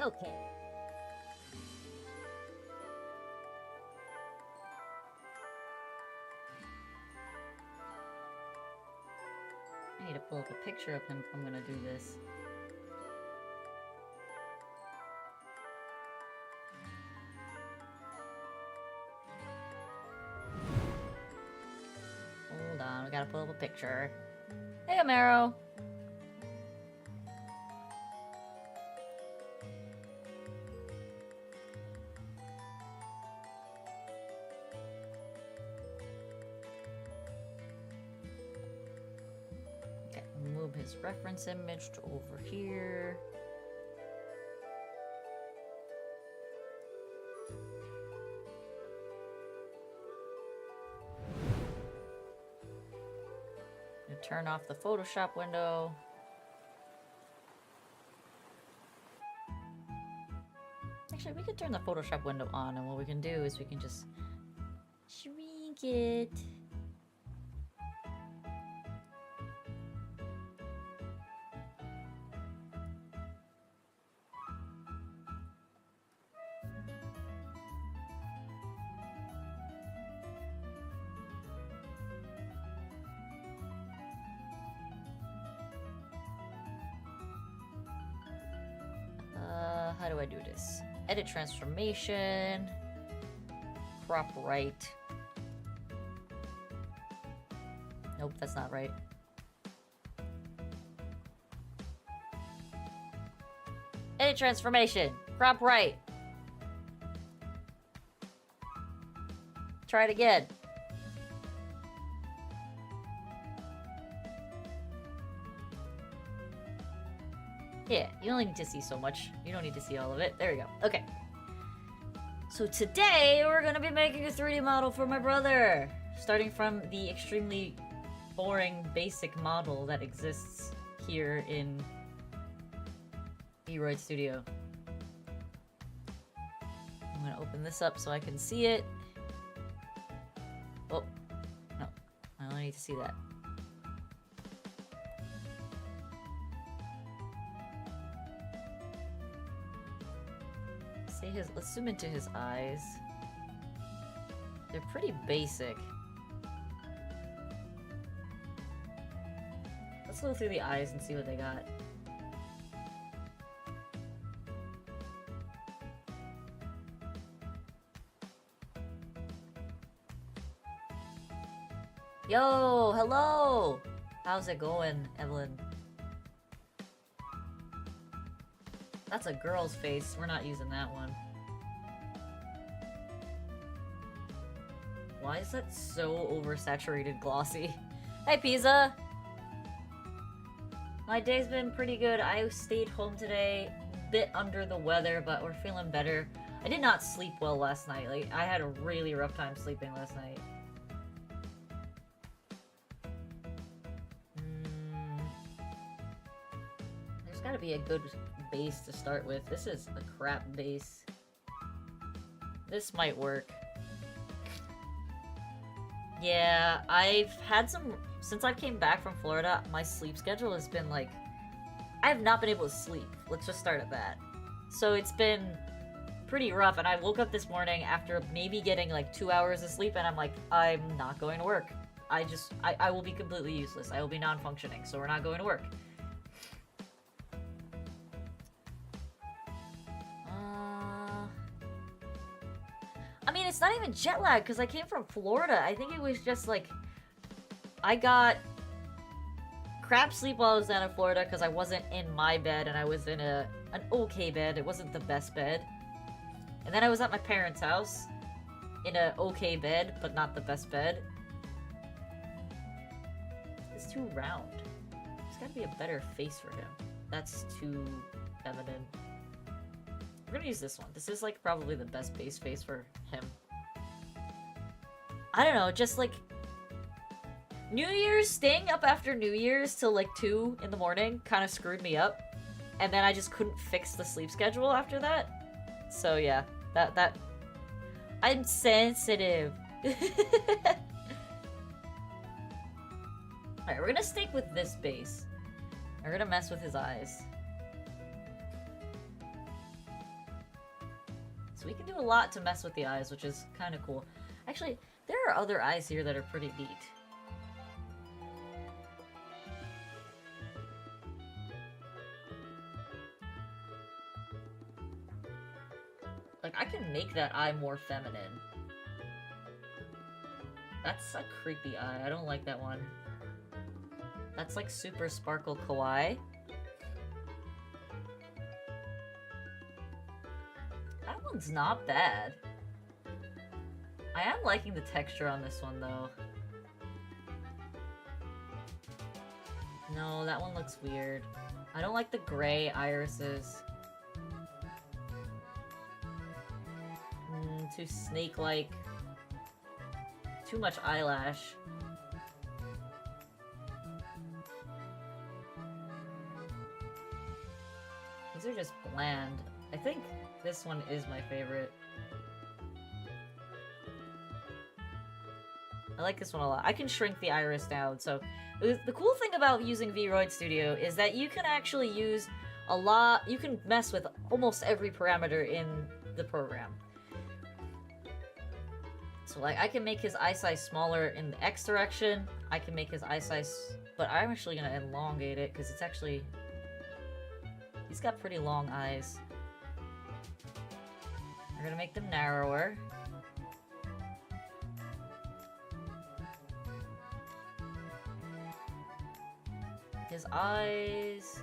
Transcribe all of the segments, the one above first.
Okay. I need to pull up a picture of him if I'm gonna do this. Hold on, we gotta pull up a picture. Hey, Amaro! Okay, move his reference image to over here. Turn off the Photoshop window. Actually, we could turn the Photoshop window on, and what we can do is we can just shrink it. How do I do this? Edit transformation. Crop right. Nope, that's not right. Edit transformation. Crop right. Try it again. Yeah, you only need to see so much. You don't need to see all of it. There we go. Okay. So today, we're gonna be making a 3D model for my brother. Starting from the extremely boring, basic model that exists here in Eroid Studio. I'm gonna open this up so I can see it. Oh, no. I only need to see that. Let's zoom into his eyes. They're pretty basic. Let's go through the eyes and see what they got. Yo, hello! How's it going, Evelyn? That's a girl's face. We're not using that one. Why is that so oversaturated glossy? Hey, Pizza! My day's been pretty good. I stayed home today, bit under the weather, but we're feeling better. I did not sleep well last night. Like, I had a really rough time sleeping last night. There's gotta be a good base to start with. This is a crap base. This might work. Yeah, I've had some... Since I came back from Florida, my sleep schedule has been like... I have not been able to sleep. Let's just start at that. So it's been pretty rough, and I woke up this morning after maybe getting like 2 hours of sleep, and I'm like, I'm not going to work. I will be completely useless. I will be non-functioning, so we're not going to work. I mean, it's not even jet lag, because I came from Florida. I think it was just, like... I got crap sleep while I was down in Florida, because I wasn't in my bed, and I was in an okay bed. It wasn't the best bed. And then I was at my parents' house, in an okay bed, but not the best bed. It's too round. There's gotta be a better face for him. That's too evident. We're gonna use this one. This is, like, probably the best base face for him. I don't know, just, like... New Year's, staying up after New Year's till, like, 2 in the morning kind of screwed me up. And then I just couldn't fix the sleep schedule after that. So, yeah. That... I'm sensitive. Alright, we're gonna stick with this base. We're gonna mess with his eyes. you can do a lot to mess with the eyes, which is kind of cool. Actually, there are other eyes here that are pretty neat. Like, I can make that eye more feminine. That's a creepy eye. I don't like that one. That's like super sparkle kawaii. That one's not bad. I am liking the texture on this one, though. No, that one looks weird. I don't like the gray irises. Too snake-like. Too much eyelash. These are just bland. I think this one is my favorite. I like this one a lot. I can shrink the iris down, so the cool thing about using Vroid Studio is that you can actually use a lot, you can mess with almost every parameter in the program. So like, I can make his eye size smaller in the X direction, I can make his eye size, but I'm actually gonna elongate it, because it's actually, he's got pretty long eyes. We're gonna make them narrower. His eyes...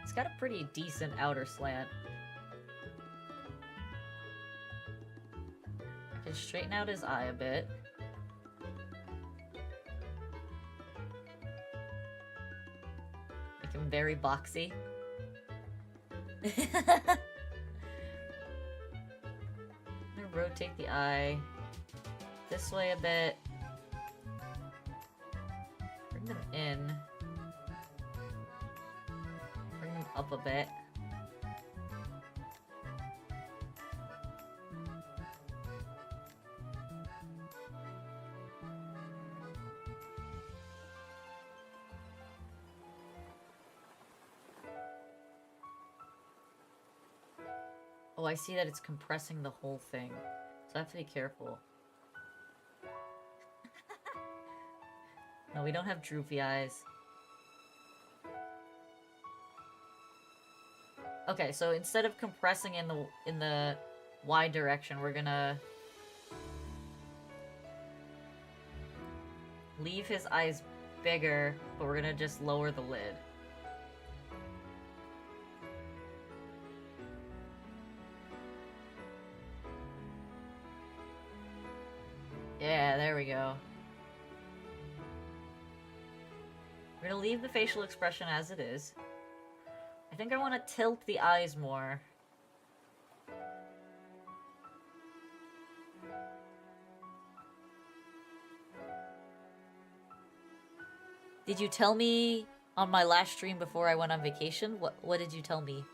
He's got a pretty decent outer slant. I can straighten out his eye a bit. Make him very boxy. I'm gonna rotate the eye this way a bit. Bring them in. Bring them up a bit. Oh, I see that it's compressing the whole thing, so I have to be careful. No, we don't have droopy eyes. Okay, so instead of compressing in the Y direction, we're gonna leave his eyes bigger, but we're gonna just lower the lid. Yeah, there we go. We're gonna leave the facial expression as it is. I think I want to tilt the eyes more. Did you tell me on my last stream before I went on vacation? What did you tell me?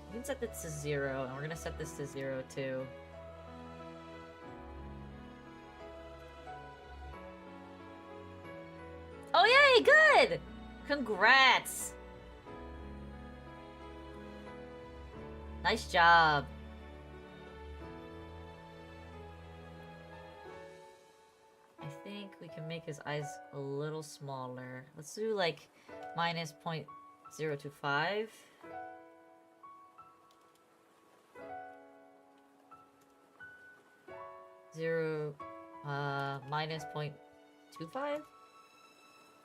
We can set this to 0, and we're gonna set this to 0 too. Oh yay, good! Congrats! Nice job. I think we can make his eyes a little smaller. Let's do like minus 0.025. Minus 0.25?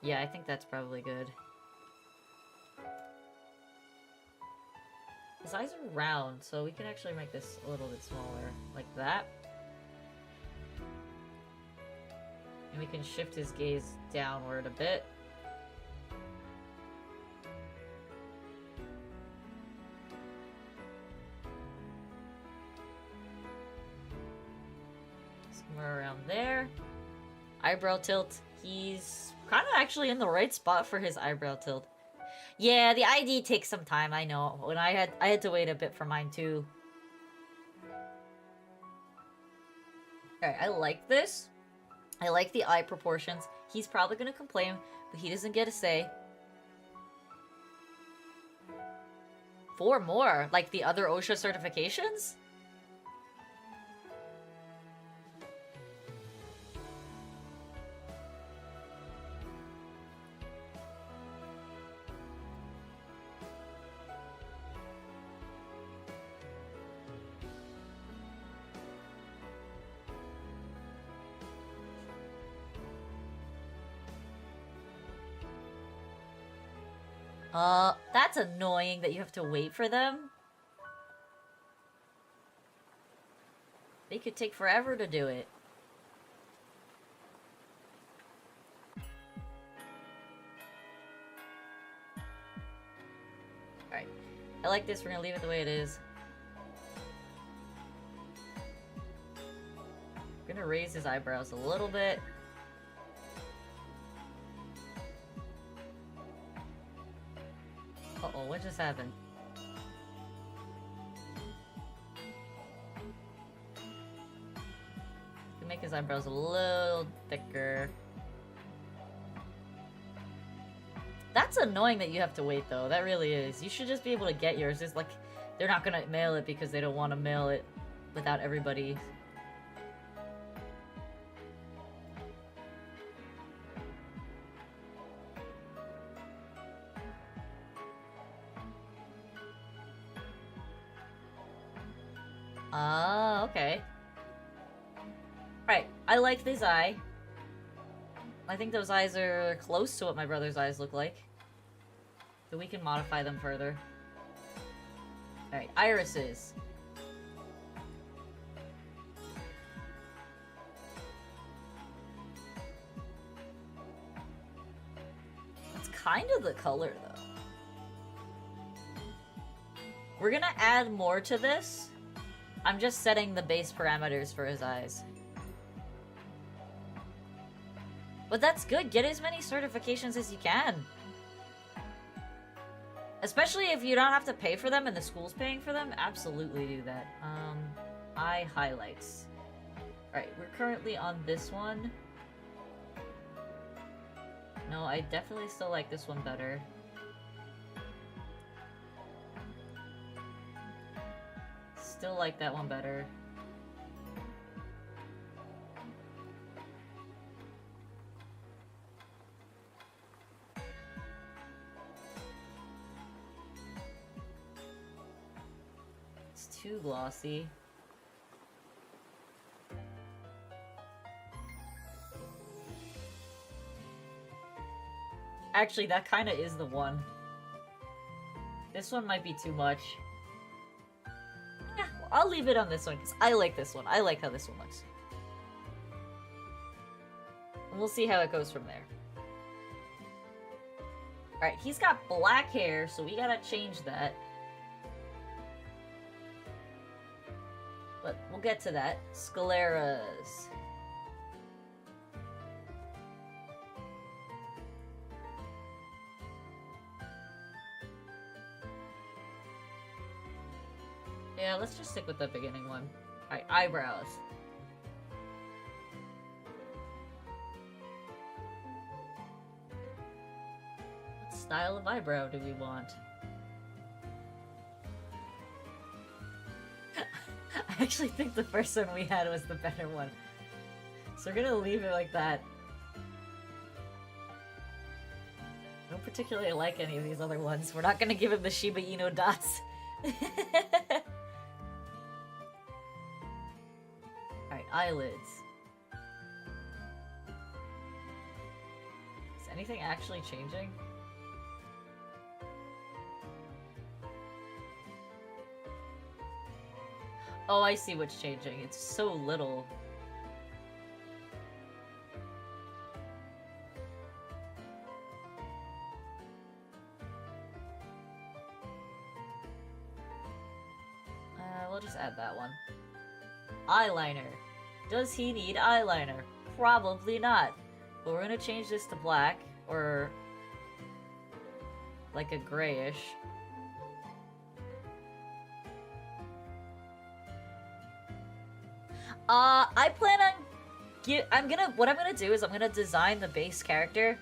Yeah, I think that's probably good. His eyes are round, so we can actually make this a little bit smaller, like that. And we can shift his gaze downward a bit. Somewhere around there. eyebrow tilt. He's kind of actually in the right spot for his eyebrow tilt. Yeah, the ID takes some time, I know. When I had to wait a bit for mine too. Alright, I like this. I like the eye proportions. He's probably gonna complain, but he doesn't get a say. 4 more, like the other OSHA certifications? That's annoying that you have to wait for them. They could take forever to do it. Alright. I like this, we're gonna leave it the way it is. We're gonna raise his eyebrows a little bit. Uh-oh, what just happened? Can make his eyebrows a little thicker. That's annoying that you have to wait, though. That really is. You should just be able to get yours. It's like, they're not gonna mail it because they don't want to mail it without everybody. Ah, okay. Right, I like this eye. I think those eyes are close to what my brother's eyes look like. So we can modify them further. Alright, irises. That's kind of the color, though. We're gonna add more to this. I'm just setting the base parameters for his eyes. But that's good. Get as many certifications as you can. Especially if you don't have to pay for them and the school's paying for them. Absolutely do that. Eye highlights. Alright, we're currently on this one. No, I definitely still like this one better. Still like that one better. It's too glossy. Actually, that kind of is the one. This one might be too much. I'll leave it on this one, because I like this one. I like how this one looks. And we'll see how it goes from there. Alright, he's got black hair, so we gotta change that. But we'll get to that. Scleras. Yeah, let's just stick with the beginning one. Alright, eyebrows. What style of eyebrow do we want? I actually think the first one we had was the better one. So we're gonna leave it like that. I don't particularly like any of these other ones. We're not gonna give him the Shiba Inu dots. Alright, eyelids. Is anything actually changing? Oh, I see what's changing. It's so little. We'll just add that one. Eyeliner. Does he need eyeliner? Probably not. But we're gonna change this to black, or like a grayish. I plan on what I'm gonna do is I'm gonna design the base character,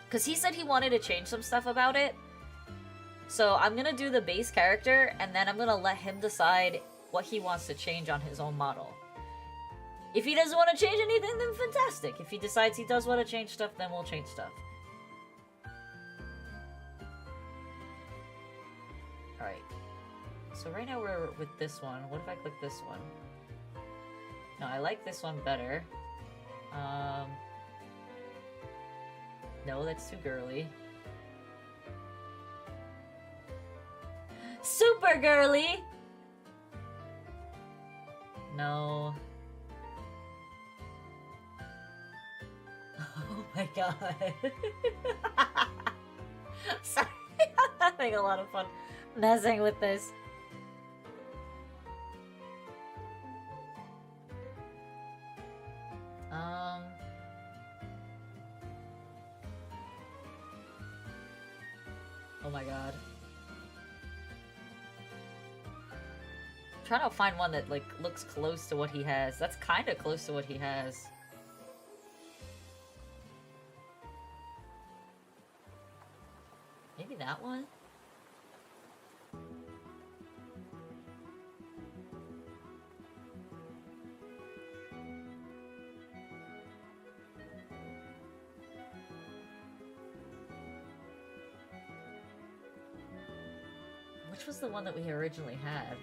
because he said he wanted to change some stuff about it. So I'm gonna do the base character, and then I'm gonna let him decide what he wants to change on his own model. If he doesn't want to change anything, then fantastic. If he decides he does want to change stuff, then we'll change stuff. Alright. So right now we're with this one. What if I click this one? No, I like this one better. No, that's too girly. Super girly! No. Oh my god. Sorry, I'm having a lot of fun messing with this. Oh my god. I'm trying to find one that, like, looks close to what he has. That's kind of close to what he has. Maybe that one? Which was the one that we originally had?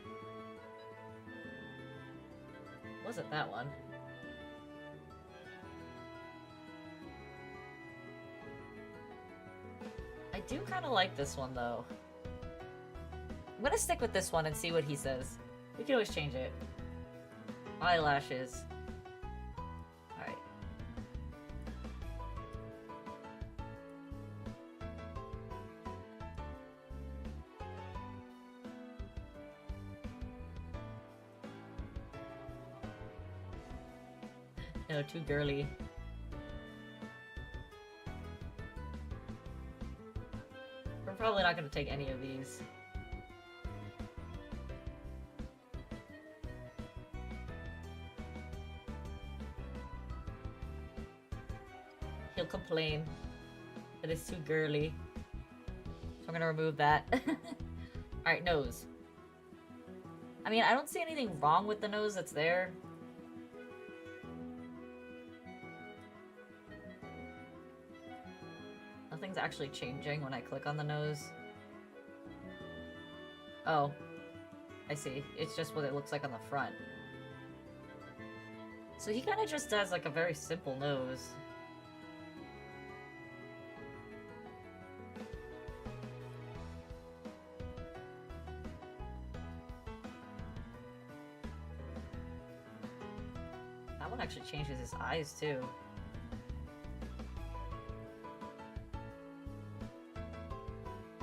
Wasn't that one? I do kind of like this one, though. I'm gonna stick with this one and see what he says. We can always change it. Eyelashes. Alright. No, too girly. We're probably not going to take any of these. He'll complain that it's too girly. So I'm going to remove that. Alright, nose. I mean, I don't see anything wrong with the nose that's there. Nothing's actually changing when I click on the nose. Oh. I see. It's just what it looks like on the front. So he kind of just has like a very simple nose. That one actually changes his eyes too.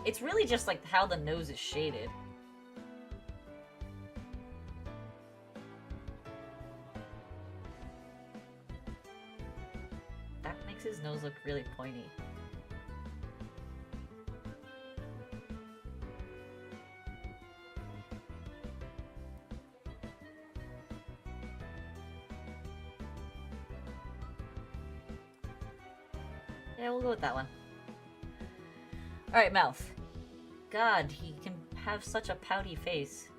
It's really just like how the nose is shaded. That makes his nose look really pointy. Yeah, we'll go with that one. Alright, mouth. God, he can have such a pouty face.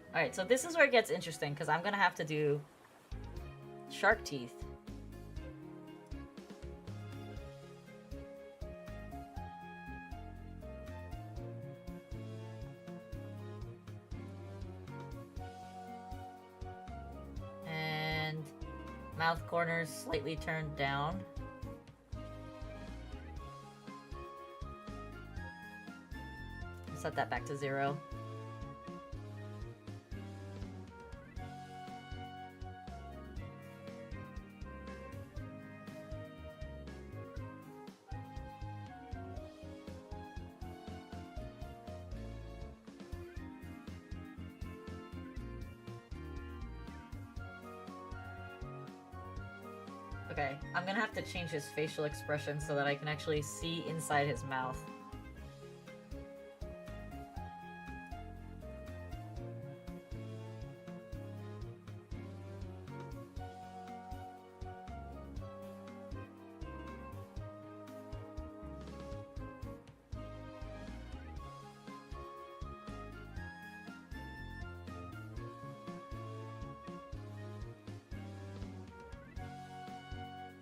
Alright, so this is where it gets interesting, because I'm gonna have to do shark teeth. Mouth corners slightly turned down. Set that back to 0. Okay, I'm gonna have to change his facial expression so that I can actually see inside his mouth.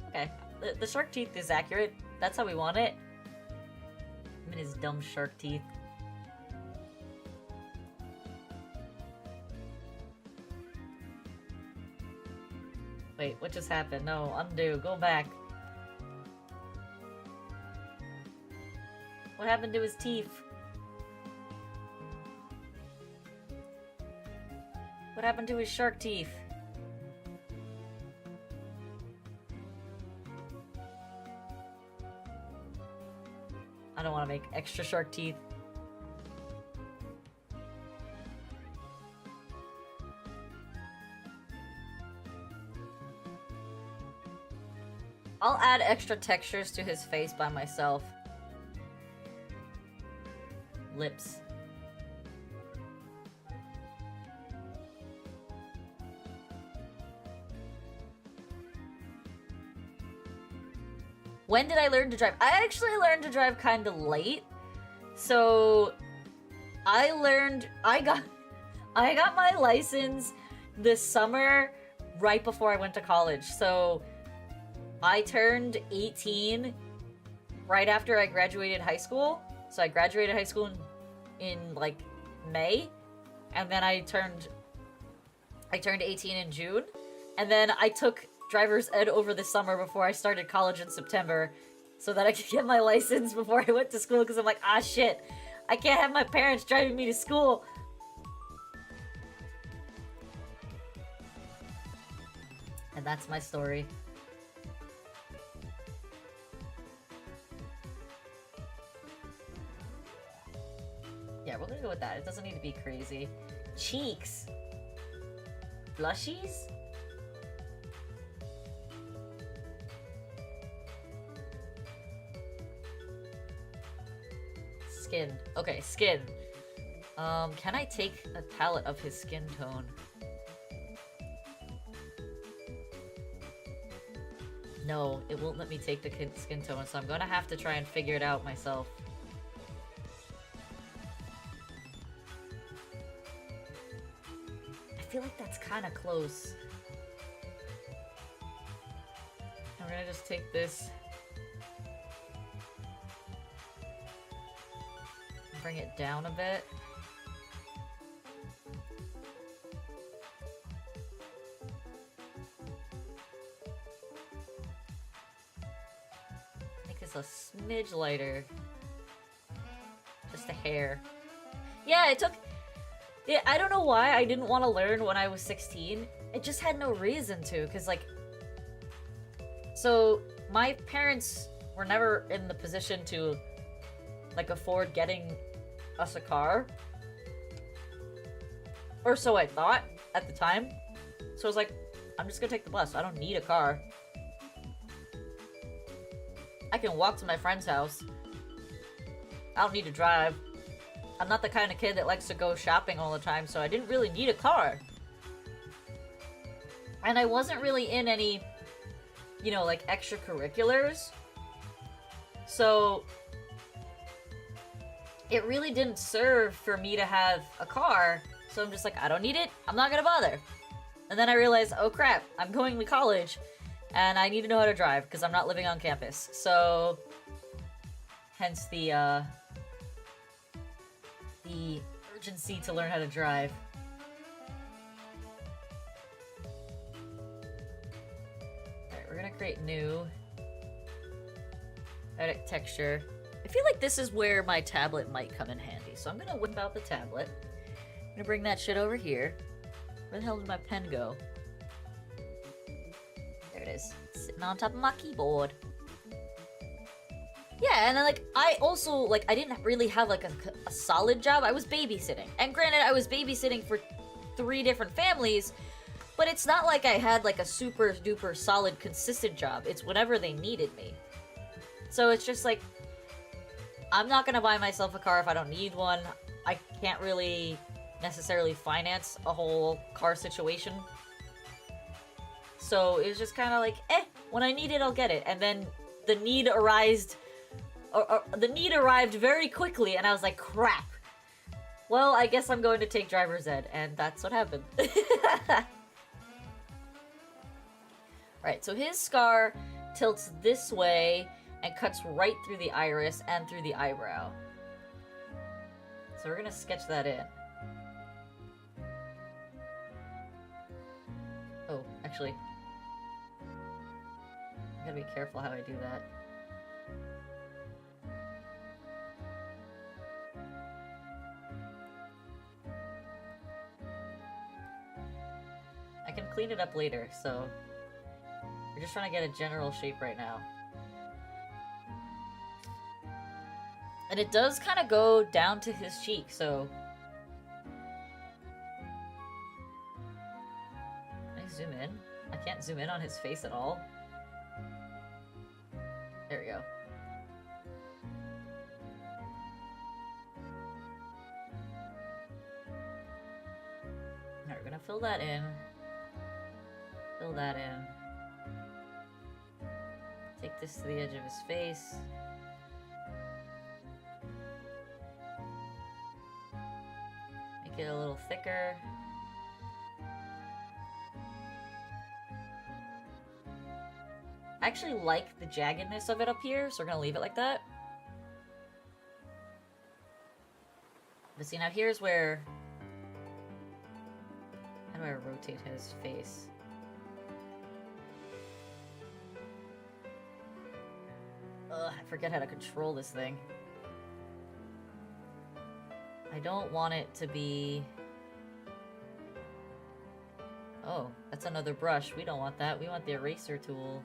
Okay, the shark teeth is accurate. That's how we want it. I mean, his dumb shark teeth. Wait, what just happened? No, undo, go back. What happened to his teeth? What happened to his shark teeth? I don't want to make extra shark teeth. I'll add extra textures to his face by myself. Lips. When did I learn to drive? I actually learned to drive kind of late. So I got my license this summer right before I went to college. So I turned 18 right after I graduated high school. So I graduated high school in like May, and then I turned 18 in June, and then I took driver's ed over the summer before I started college in September so that I could get my license before I went to school, because I'm like, ah shit, I can't have my parents driving me to school. And that's my story. Yeah, we're gonna go with that. It doesn't need to be crazy. Cheeks. Blushies? Skin. Okay, skin. Can I take a palette of his skin tone? No, it won't let me take the skin tone, so I'm gonna have to try and figure it out myself. I feel like that's kind of close. I'm gonna just take this. Bring it down a bit. Make this a smidge lighter. Just a hair. Yeah, it took... Yeah, I don't know why I didn't want to learn when I was 16. It just had no reason to, because, like... So, my parents were never in the position to, like, afford getting us a car. Or so I thought at the time. So I was like, I'm just gonna take the bus. I don't need a car. I can walk to my friend's house. I don't need to drive. I'm not the kind of kid that likes to go shopping all the time, so I didn't really need a car. And I wasn't really in any, you know, like, extracurriculars. So it really didn't serve for me to have a car, so I'm just like, I don't need it, I'm not gonna bother. And then I realized, oh crap, I'm going to college, and I need to know how to drive, because I'm not living on campus. So, hence the urgency to learn how to drive. Alright, we're gonna create new. Edit texture. I feel like this is where my tablet might come in handy, so I'm gonna whip out the tablet. I'm gonna bring that shit over here. Where the hell did my pen go? There it is. Sitting on top of my keyboard. Yeah, and then, like, I also, like, I didn't really have, like, a solid job. I was babysitting. And granted, I was babysitting for 3 different families, But it's not like I had like a super duper solid consistent job. It's whenever they needed me. So it's just like, I'm not gonna buy myself a car if I don't need one. I can't really necessarily finance a whole car situation. So it was just kind of like, when I need it, I'll get it. And then the need arrived very quickly, and I was like, crap. Well, I guess I'm going to take driver's ed, and that's what happened. Alright, so his scar tilts this way and cuts right through the iris and through the eyebrow. So we're gonna sketch that in. Oh, actually, I gotta be careful how I do that. I can clean it up later, so we're just trying to get a general shape right now. And it does kind of go down to his cheek, so... Can I zoom in? I can't zoom in on his face at all. There we go. Alright, we're gonna fill that in. Fill that in. Take this to the edge of his face. Make it a little thicker. I actually like the jaggedness of it up here, so we're gonna leave it like that. But see, now here's where... How do I rotate his face? Ugh, I forget how to control this thing. I don't want it to be... Oh, that's another brush. We don't want that. We want the eraser tool.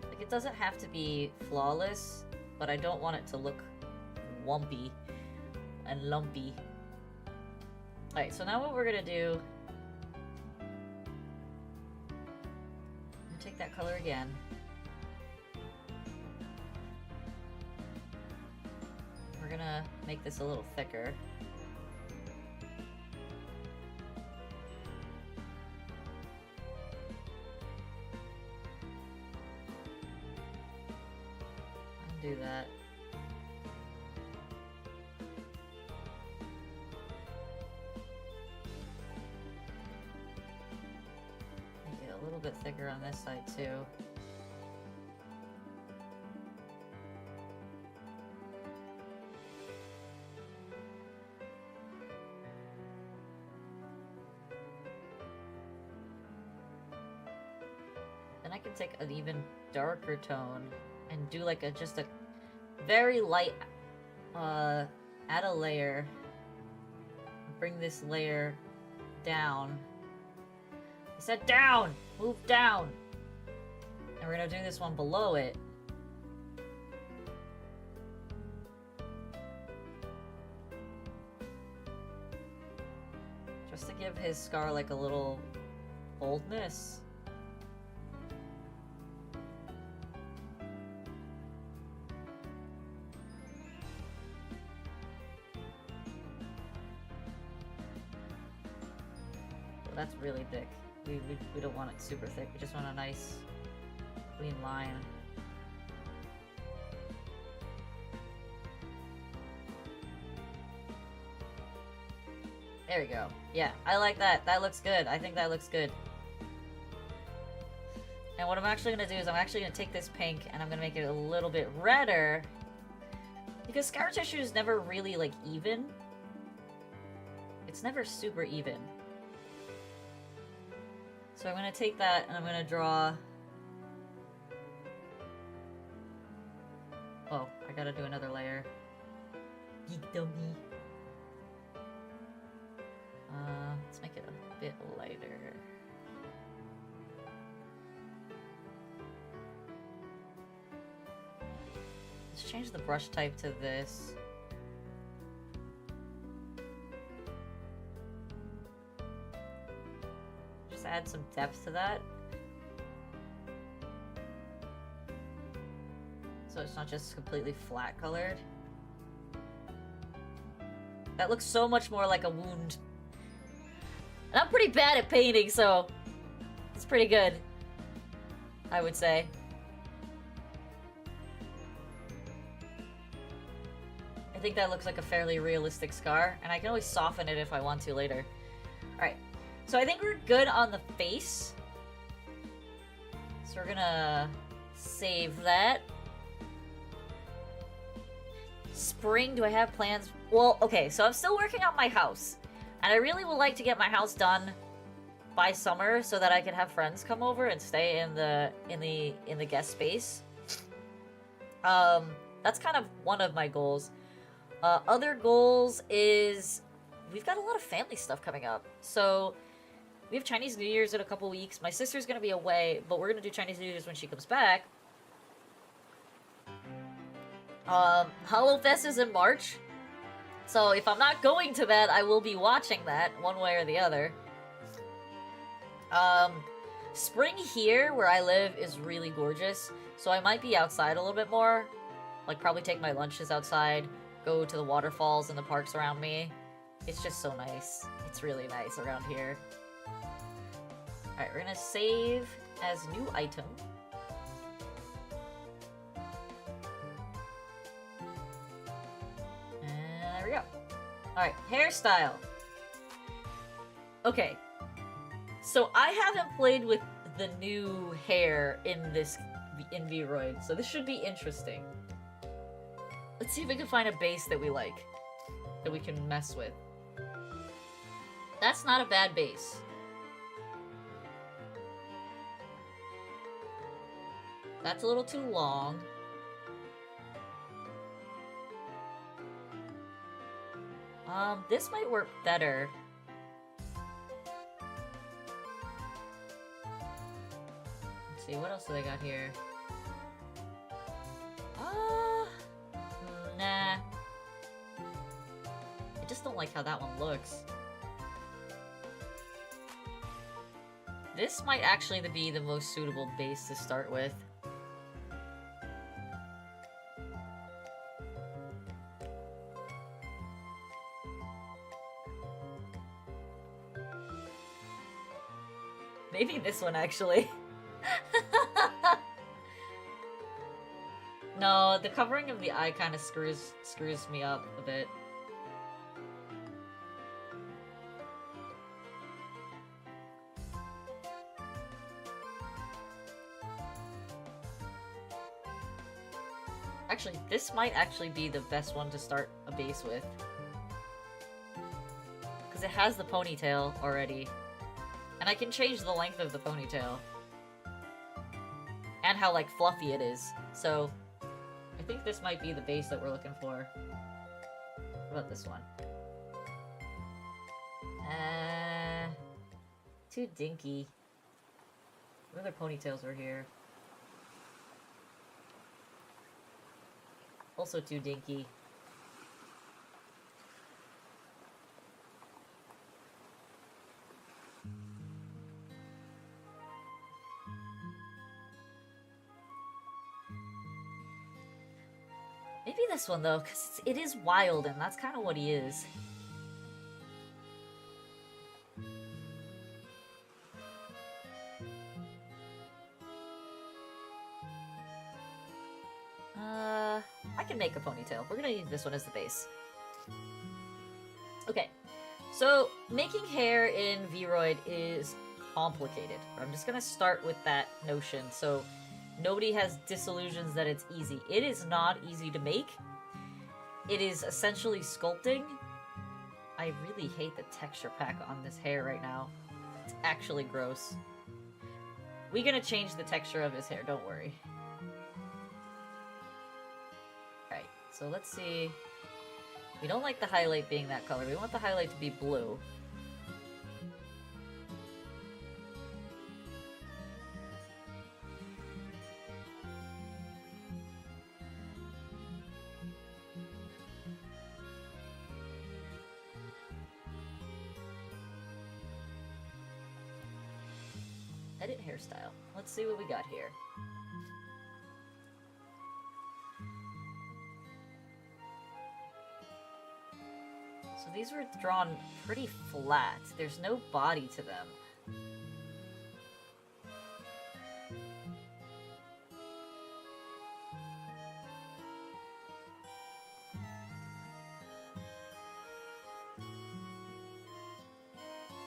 Like, it doesn't have to be flawless, but I don't want it to look wumpy and lumpy. Alright, so now what we're gonna do... Take that color again. We're gonna make this a little thicker. Undo that. A little bit thicker on this side too. Then I can take an even darker tone and do like just a very light add a layer. Bring this layer down. I said down! Move down! And we're gonna do this one below it. Just to give his scar like a little boldness. Well, that's really thick. We don't want it super thick, we just want a nice, clean line. There we go. Yeah, I like that. That looks good. I think that looks good. And what I'm actually going to do is I'm actually going to take this pink and I'm going to make it a little bit redder. Because scar tissue is never really, like, even. It's never super even. So I'm going to take that and I'm going to draw... Oh, I gotta do another layer. Geek dummy. Let's make it a bit lighter. Let's change the brush type to this. Just add some depth to that. So it's not just completely flat colored. That looks so much more like a wound. And I'm pretty bad at painting, so it's pretty good, I would say. I think that looks like a fairly realistic scar, and I can always soften it if I want to later. Alright, so I think we're good on the face. So we're gonna save that. Spring, do I have plans? Well, okay, so I'm still working on my house. And I really would like to get my house done by summer so that I can have friends come over and stay in the guest space. That's kind of one of my goals. Other goals is we've got a lot of family stuff coming up. So we have Chinese New Year's in a couple weeks. My sister's gonna be away, but we're gonna do Chinese New Year's when she comes back. HoloFest is in March. So if I'm not going to that, I will be watching that one way or the other. Spring here, where I live, is really gorgeous. So I might be outside a little bit more. Like, probably take my lunches outside, go to the waterfalls and the parks around me. It's just so nice. It's really nice around here. Alright, we're gonna save as new item. There we go. Alright, hairstyle. Okay. So I haven't played with the new hair in Vroid, so this should be interesting. Let's see if we can find a base that we like. That we can mess with. That's not a bad base. That's a little too long. This might work better. Let's see, what else do they got here? Nah. I just don't like how that one looks. This might actually be the most suitable base to start with. Maybe this one, actually. No, the covering of the eye kind of screws me up a bit. Actually, this might actually be the best one to start a base with. Because it has the ponytail already. And I can change the length of the ponytail. And how, like, fluffy it is. So, I think this might be the base that we're looking for. What about this one? Too dinky. What other ponytails are here? Also too dinky. Maybe this one, though, because it is wild, and that's kind of what he is. I can make a ponytail. We're gonna use this one as the base. Okay, so making hair in Vroid is complicated. I'm just gonna start with that notion, so nobody has disillusions that it's easy. It is not easy to make. It is essentially sculpting. I really hate the texture pack on this hair right now. It's actually gross. We're gonna change the texture of his hair, don't worry. Alright, so let's see. We don't like the highlight being that color. We want the highlight to be blue. Edit hairstyle. Let's see what we got here. So these were drawn pretty flat. There's no body to them.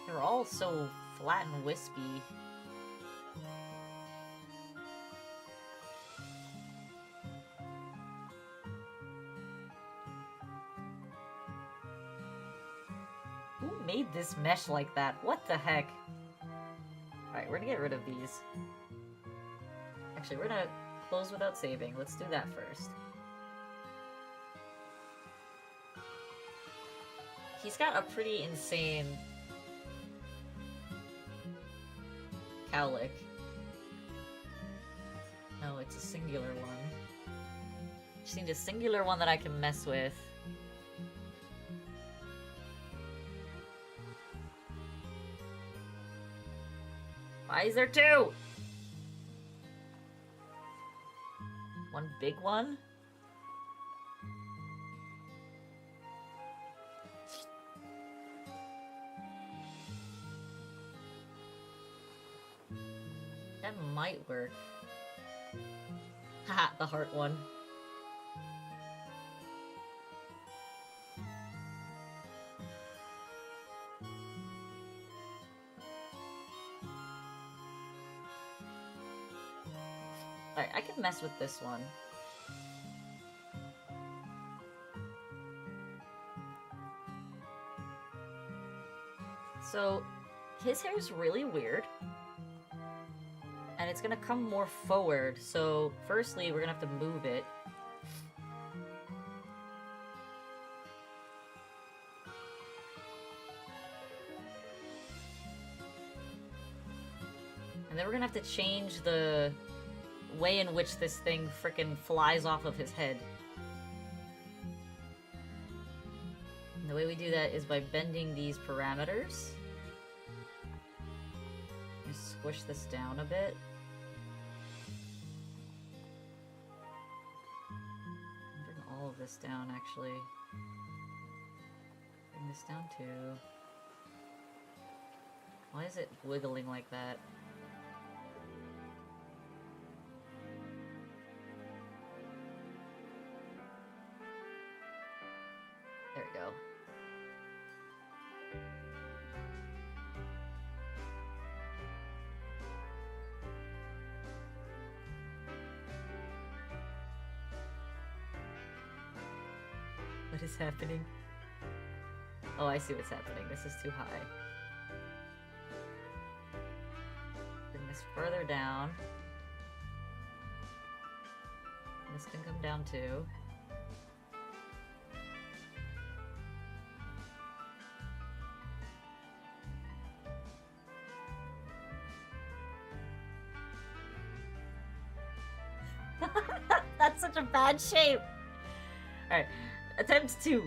They're all so flat and wispy. Who made this mesh like that? What the heck? Alright, we're gonna get rid of these. Actually, we're gonna close without saving. Let's do that first. He's got a pretty insane cowlick. No, it's a singular one. Just need a singular one that I can mess with. Why is there two? One big one? That might work. Haha, the heart one. Alright, I can mess with this one. So, his hair is really weird. And it's gonna come more forward, so firstly, we're gonna have to move it. And then we're gonna have to change the way in which this thing frickin' flies off of his head. And the way we do that is by bending these parameters. Just squish this down a bit. Bring all of this down, actually. Bring this down too. Why is it wiggling like that? There we go. What is happening? Oh, I see what's happening. This is too high. Bring this further down. This can come down too. That's such a bad shape! Alright, attempt 2.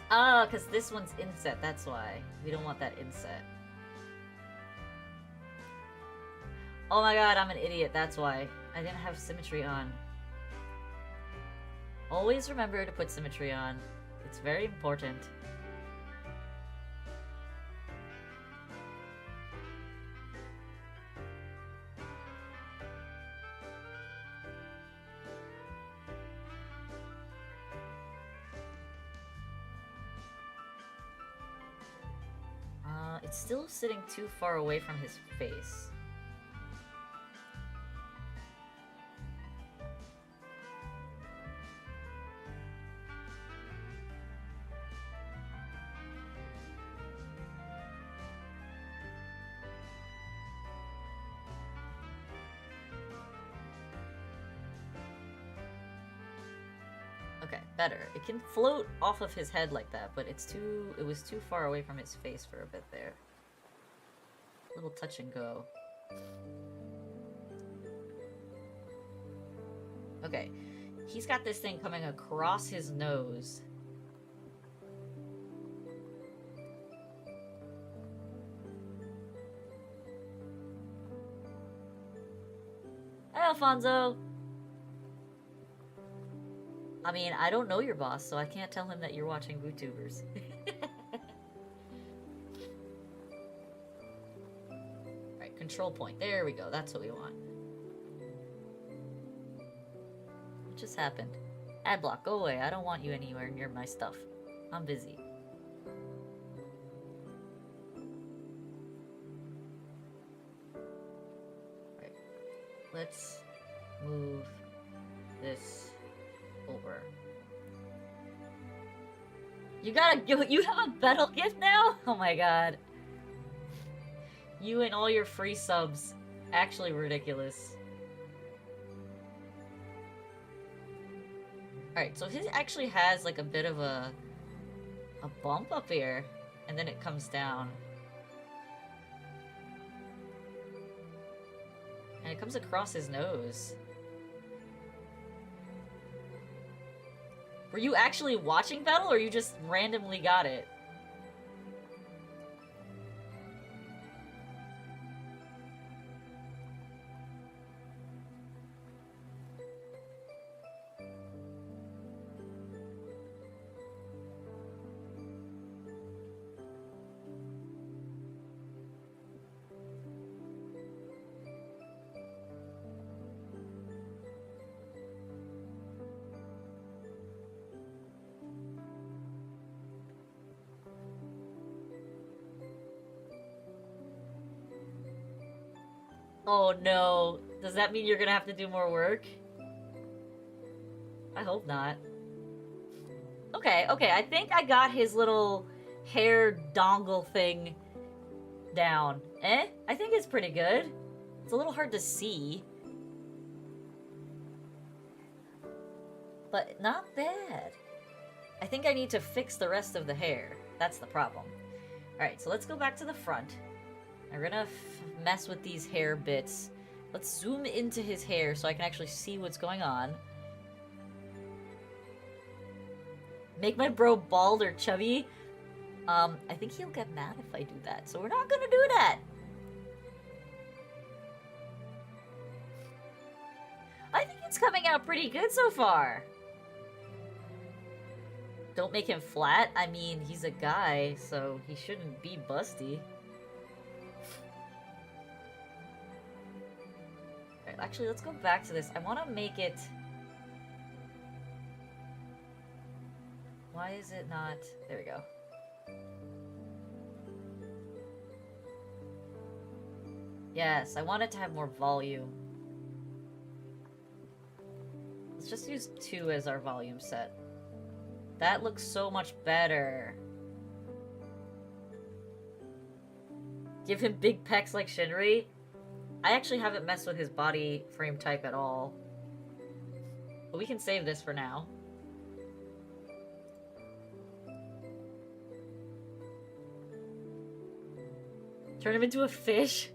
Ah, because this one's inset, that's why. We don't want that inset. Oh my god, I'm an idiot, that's why. I didn't have symmetry on. Always remember to put symmetry on. It's very important. It's still sitting too far away from his face. Okay, better. It can float off of his head like that, but it was too far away from his face for a bit there. Little touch and go. Okay, he's got this thing coming across his nose. Alfonso! I mean, I don't know your boss, so I can't tell him that you're watching VTubers. Alright, control point. There we go. That's what we want. What just happened? Ad block, go away. I don't want you anywhere near my stuff. I'm busy. Right. Let's move this over. You have a battle gift now? Oh my god. You and all your free subs. Actually ridiculous. Alright, so his actually has like a bit of a bump up here, and then it comes down. And it comes across his nose. Were you actually watching battle, or you just randomly got it? Oh no. Does that mean you're gonna have to do more work? I hope not. Okay, I think I got his little hair dongle thing down. I think it's pretty good. It's a little hard to see. But not bad. I think I need to fix the rest of the hair. That's the problem. Alright, so let's go back to the front. I'm gonna mess with these hair bits. Let's zoom into his hair so I can actually see what's going on. Make my bro bald or chubby? I think he'll get mad if I do that, so we're not gonna do that! I think it's coming out pretty good so far! Don't make him flat. I mean, he's a guy, so he shouldn't be busty. Alright, actually, let's go back to this. I want to make it... Why is it not... There we go. Yes, I want it to have more volume. Let's just use 2 as our volume set. That looks so much better. Give him big pecs like Shinri? I actually haven't messed with his body frame type at all. But we can save this for now. Turn him into a fish?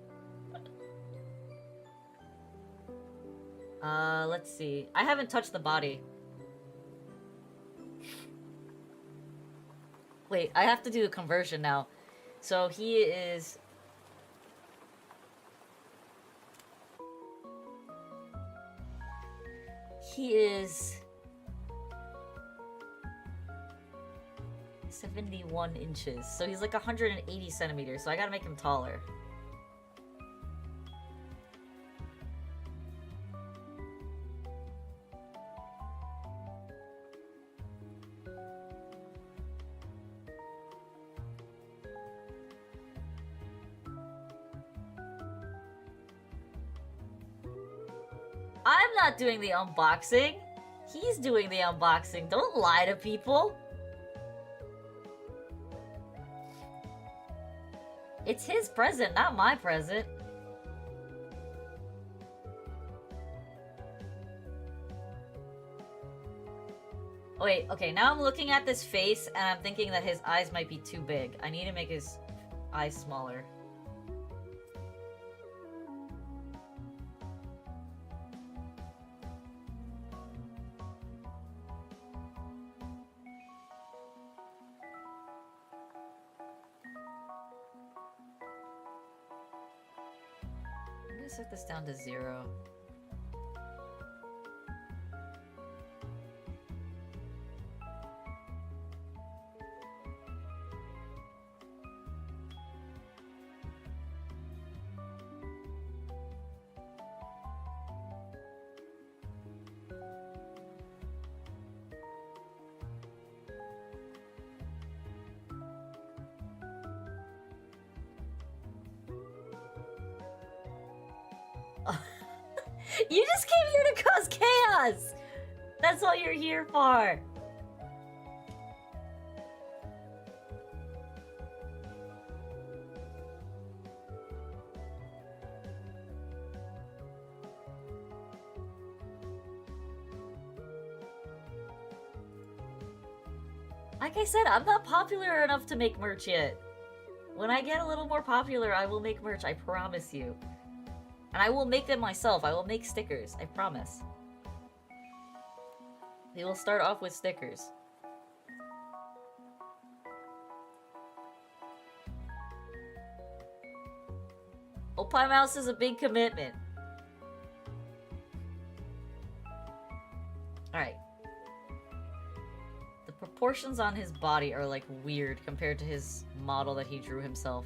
Let's see. I haven't touched the body. Wait, I have to do a conversion now. So he is... He is... 71 inches. So he's like 180 centimeters. So I gotta make him taller. I'm not doing the unboxing. He's doing the unboxing. Don't lie to people. It's his present, not my present. Wait, okay, now I'm looking at this face and I'm thinking that his eyes might be too big. I need to make his eyes smaller. I'm gonna set this down to 0. You just came here to cause chaos! That's all you're here for! Like I said, I'm not popular enough to make merch yet. When I get a little more popular, I will make merch, I promise you. And I will make them myself. I will make stickers, I promise. They will start off with stickers. Opie Mouse is a big commitment. Alright. The proportions on his body are like weird compared to his model that he drew himself.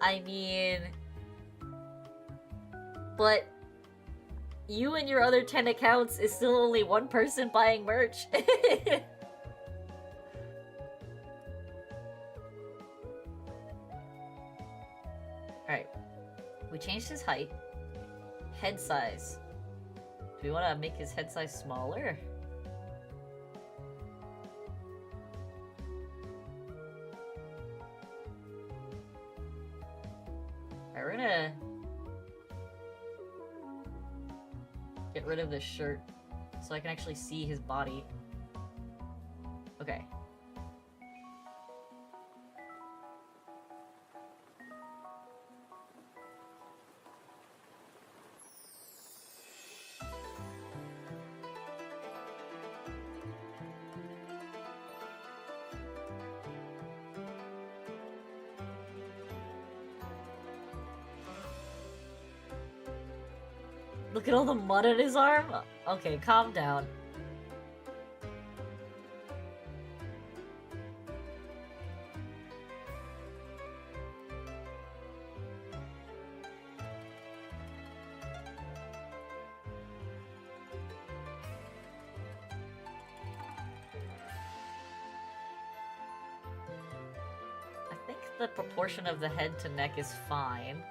I mean... But... You and your other 10 accounts is still only one person buying merch. Alright. We changed his height. Head size. Do we want to make his head size smaller? Alright, we're gonna... get rid of this shirt so I can actually see his body. Okay. Look at all the mud on his arm? Okay, calm down. I think the proportion of the head to neck is fine.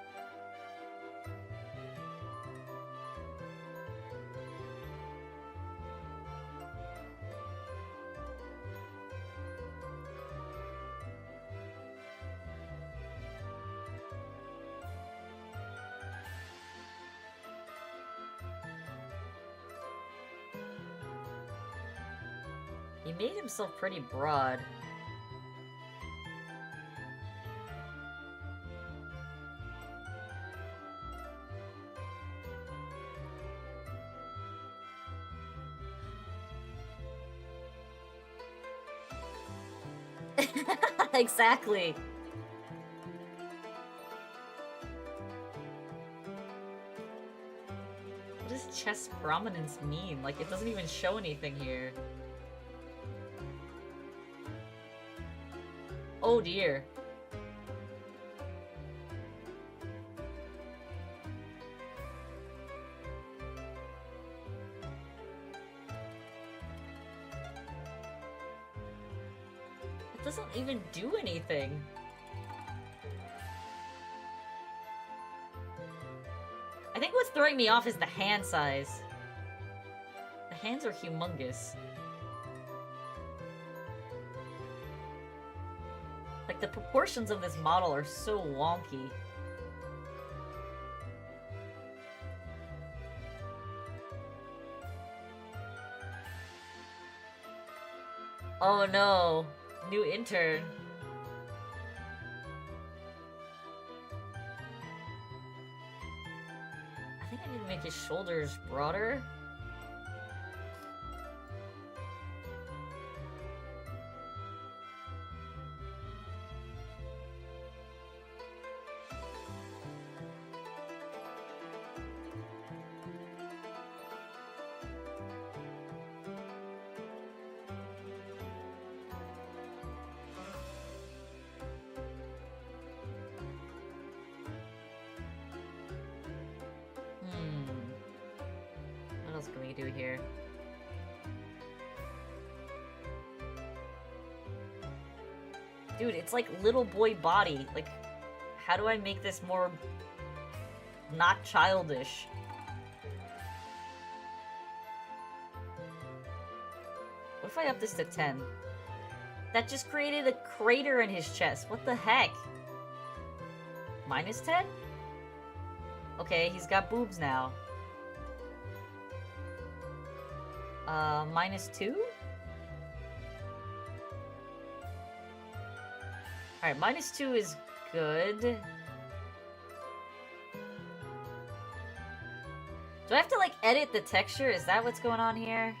He made himself pretty broad. Exactly. What does chest prominence mean? Like, it doesn't even show anything here. Oh dear. It doesn't even do anything. I think what's throwing me off is the hand size. The hands are humongous. Like, the proportions of this model are so wonky. Oh no. New intern. I think I need to make his shoulders broader. What else can we do here? Dude, it's like little boy body. Like, how do I make this more not childish? What if I up this to 10? That just created a crater in his chest. What the heck? Minus 10? Okay, he's got boobs now. Minus 2? Alright, minus 2 is good. Do I have to, like, edit the texture? Is that what's going on here?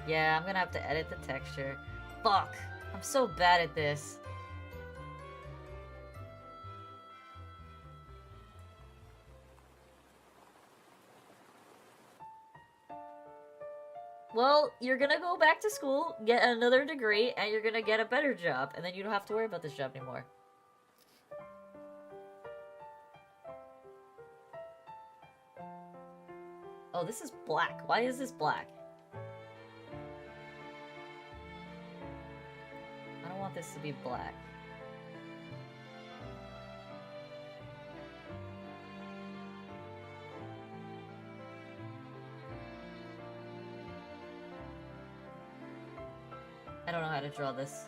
Yeah, I'm gonna have to edit the texture. Fuck! I'm so bad at this. Well, you're gonna go back to school, get another degree, and you're gonna get a better job, and then you don't have to worry about this job anymore. Oh, this is black. Why is this black? I don't want this to be black. I don't know how to draw this.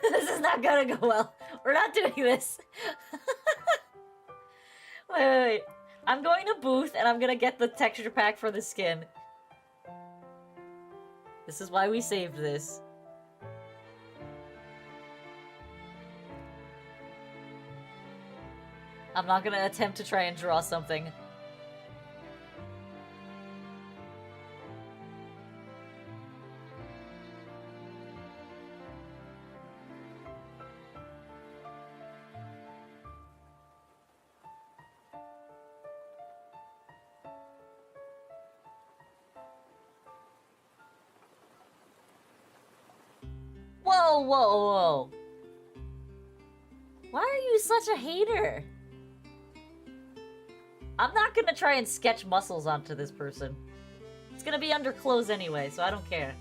This is not gonna go well. We're not doing this. Wait. I'm going to Booth and I'm gonna get the texture pack for the skin. This is why we saved this. I'm not gonna attempt to try and draw something. Whoa, whoa, whoa. Why are you such a hater? I'm not gonna try and sketch muscles onto this person. It's gonna be under clothes anyway, so I don't care.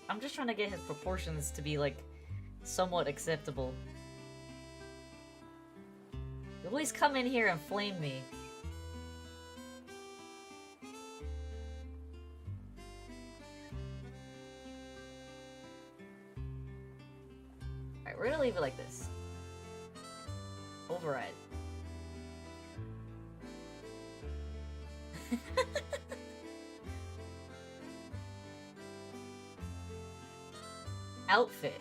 I'm just trying to get his proportions to be, like, somewhat acceptable. You always come in here and flame me. Alright, we're gonna leave it like this. Override. Outfit.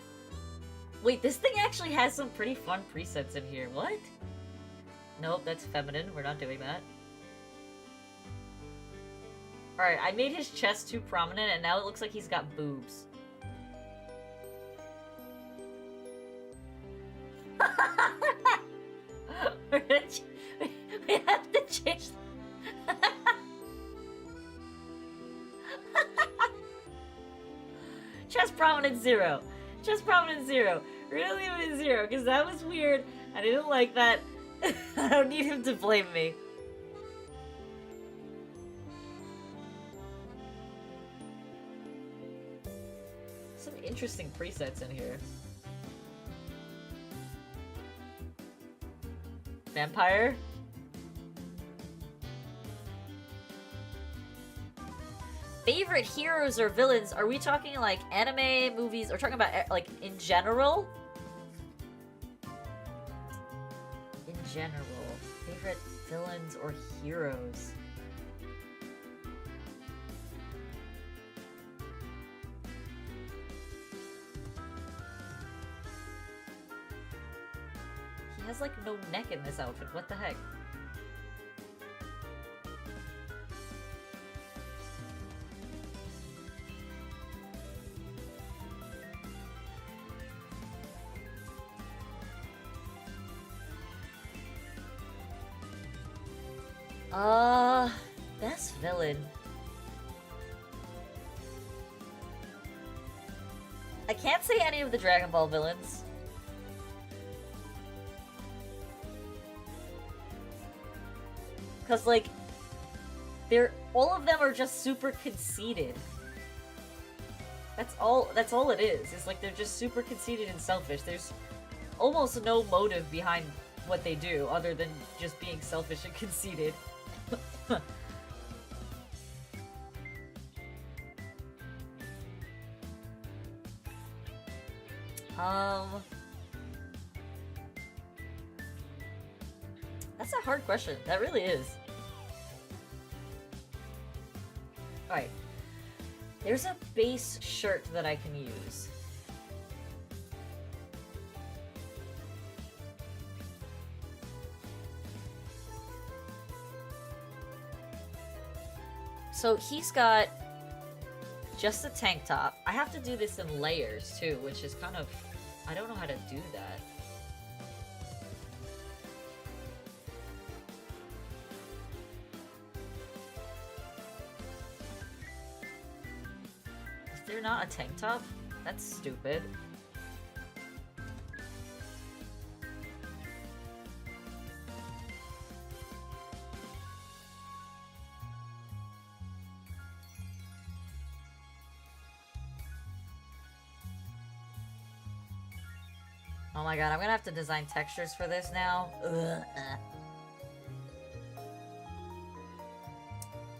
Wait, this thing actually has some pretty fun presets in here. What? Nope, that's feminine. We're not doing that. Alright, I made his chest too prominent, and now it looks like he's got boobs. We have to change... Chest prominence 0. Chest prominence 0. We're gonna leave it at 0, because that was weird. I didn't like that. I don't need him to blame me. Some interesting presets in here. Vampire? Favorite heroes or villains? Are we talking like anime, movies, or talking about like in general? In general. Favorite villains or heroes? He has like no neck in this outfit. What the heck? Best villain. I can't say any of the Dragon Ball villains. Cause like, all of them are just super conceited. That's all it is. It's like they're just super conceited and selfish. There's almost no motive behind what they do other than just being selfish and conceited. That's a hard question. That really is. Alright. There's a base shirt that I can use. So he's got just a tank top. I have to do this in layers too, which is kind of... I don't know how to do that. Is there not a tank top? That's stupid. Oh my god, I'm gonna have to design textures for this now. Ugh.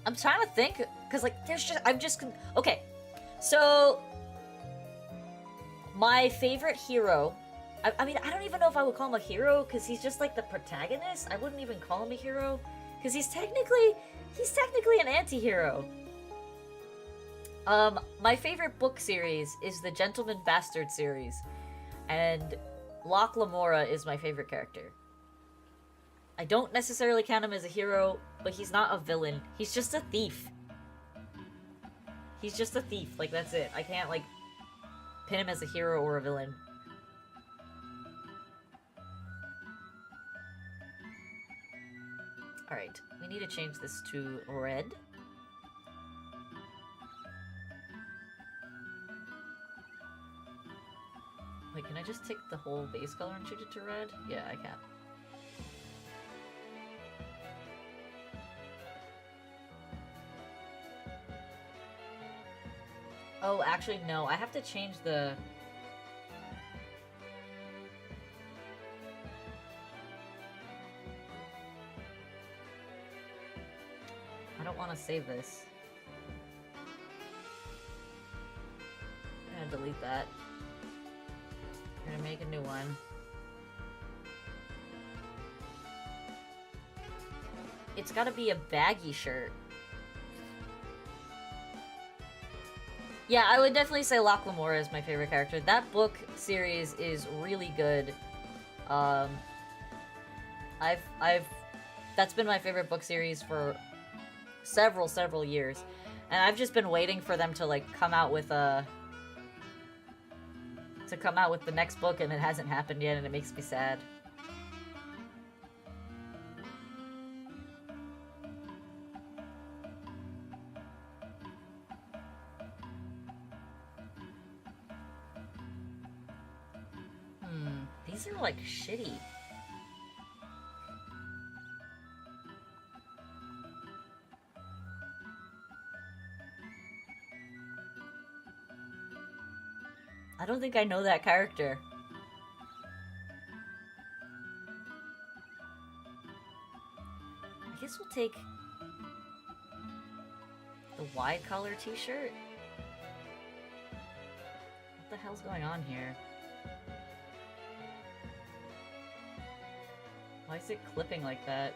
I'm trying to think, because like, okay, so my favorite hero, I mean, I don't even know if I would call him a hero, because he's just like the protagonist. I wouldn't even call him a hero, because he's technically an anti-hero. My favorite book series is the Gentleman Bastard series, and Locke Lamora is my favorite character. I don't necessarily count him as a hero, but he's not a villain. He's just a thief. He's just a thief, like that's it. I can't like pin him as a hero or a villain. Alright, we need to change this to red. Wait, can I just take the whole base color and change it to red? Yeah, I can. Oh, actually, no. I have to change the... I don't want to save this. I'm gonna delete that. I'm gonna make a new one. It's gotta be a baggy shirt. Yeah, I would definitely say Locke Lamora is my favorite character. That book series is really good. That's been my favorite book series for several years. And I've just been waiting for them to like come out with the next book, and it hasn't happened yet, and it makes me sad. These are like shitty. I don't think I know that character. I guess we'll take the wide collar t-shirt. What the hell's going on here? Why is it clipping like that?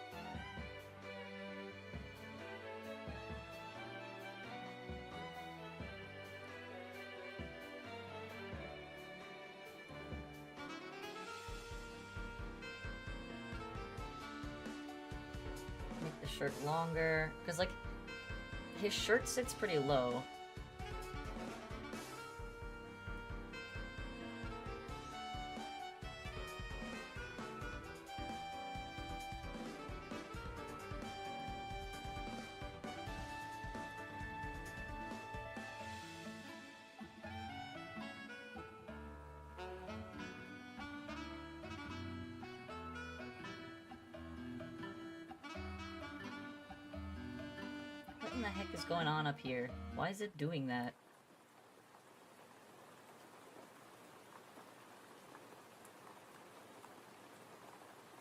Make the shirt longer, because like his shirt sits pretty low. the heck is going on up here? Why is it doing that?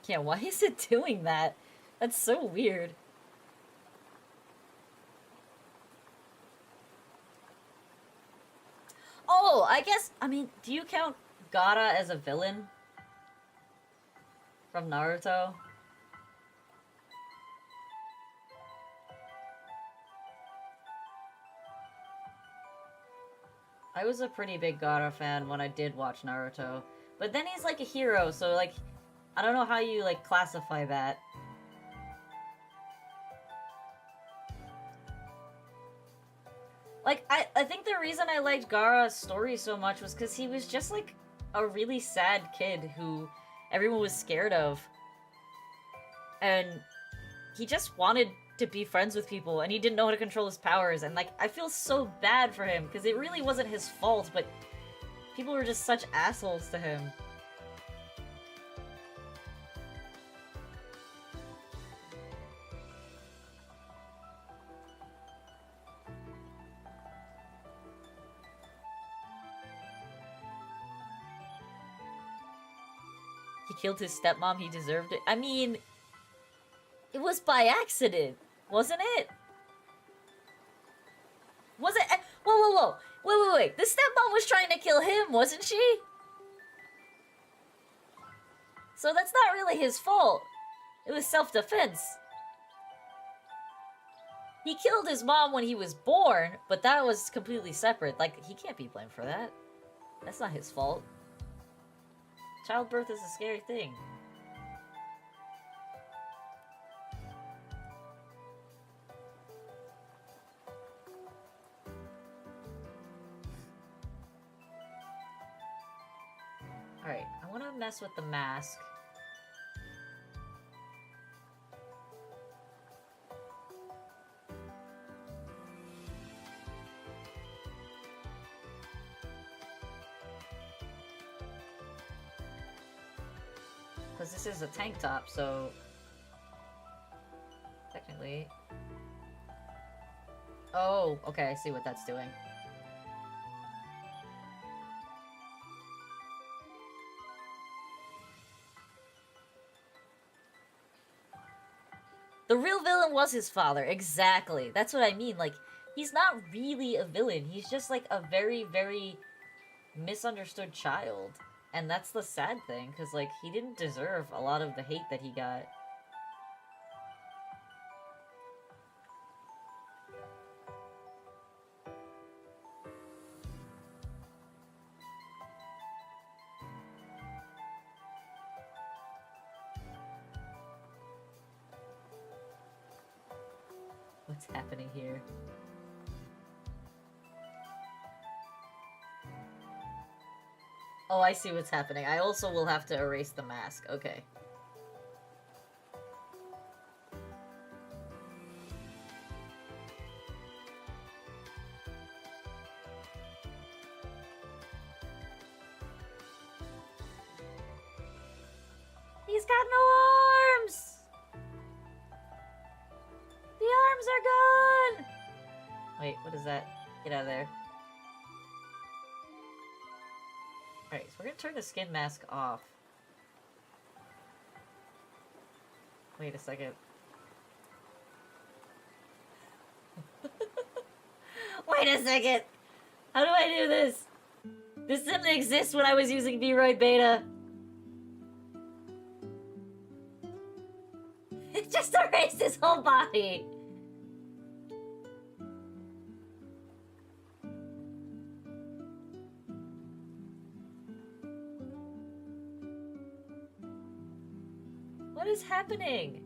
Yeah, why is it doing that? That's so weird. Oh, I guess, I mean, do you count Gaara as a villain? From Naruto? I was a pretty big Gaara fan when I did watch Naruto. But then he's like a hero, so like, I don't know how you like classify that. Like, I think the reason I liked Gaara's story so much was because he was just like a really sad kid who everyone was scared of. And he just wanted to be friends with people, and he didn't know how to control his powers, and like, I feel so bad for him, because it really wasn't his fault, but people were just such assholes to him. He killed his stepmom, he deserved it. I mean, it was by accident, wasn't it? Was it? Whoa, whoa, whoa. Wait. The stepmom was trying to kill him, wasn't she? So that's not really his fault. It was self-defense. He killed his mom when he was born, but that was completely separate. Like, he can't be blamed for that. That's not his fault. Childbirth is a scary thing. Alright, I want to mess with the mask. Because this is a tank top, so... technically... Oh, okay, I see what that's doing. The real villain was his father, exactly. That's what I mean, like, he's not really a villain. He's just, like, a very, very misunderstood child. And that's the sad thing, because, like, he didn't deserve a lot of the hate that he got. What's happening here? Oh, I see what's happening. I also will have to erase the mask. Okay. He's got no arms! The arms are gone! Wait, what is that? Get out of there. Alright, so we're gonna turn the skin mask off. Wait a second. Wait a second! How do I do this? This didn't exist when I was using V-Roid Beta. It just erased his whole body! What is happening?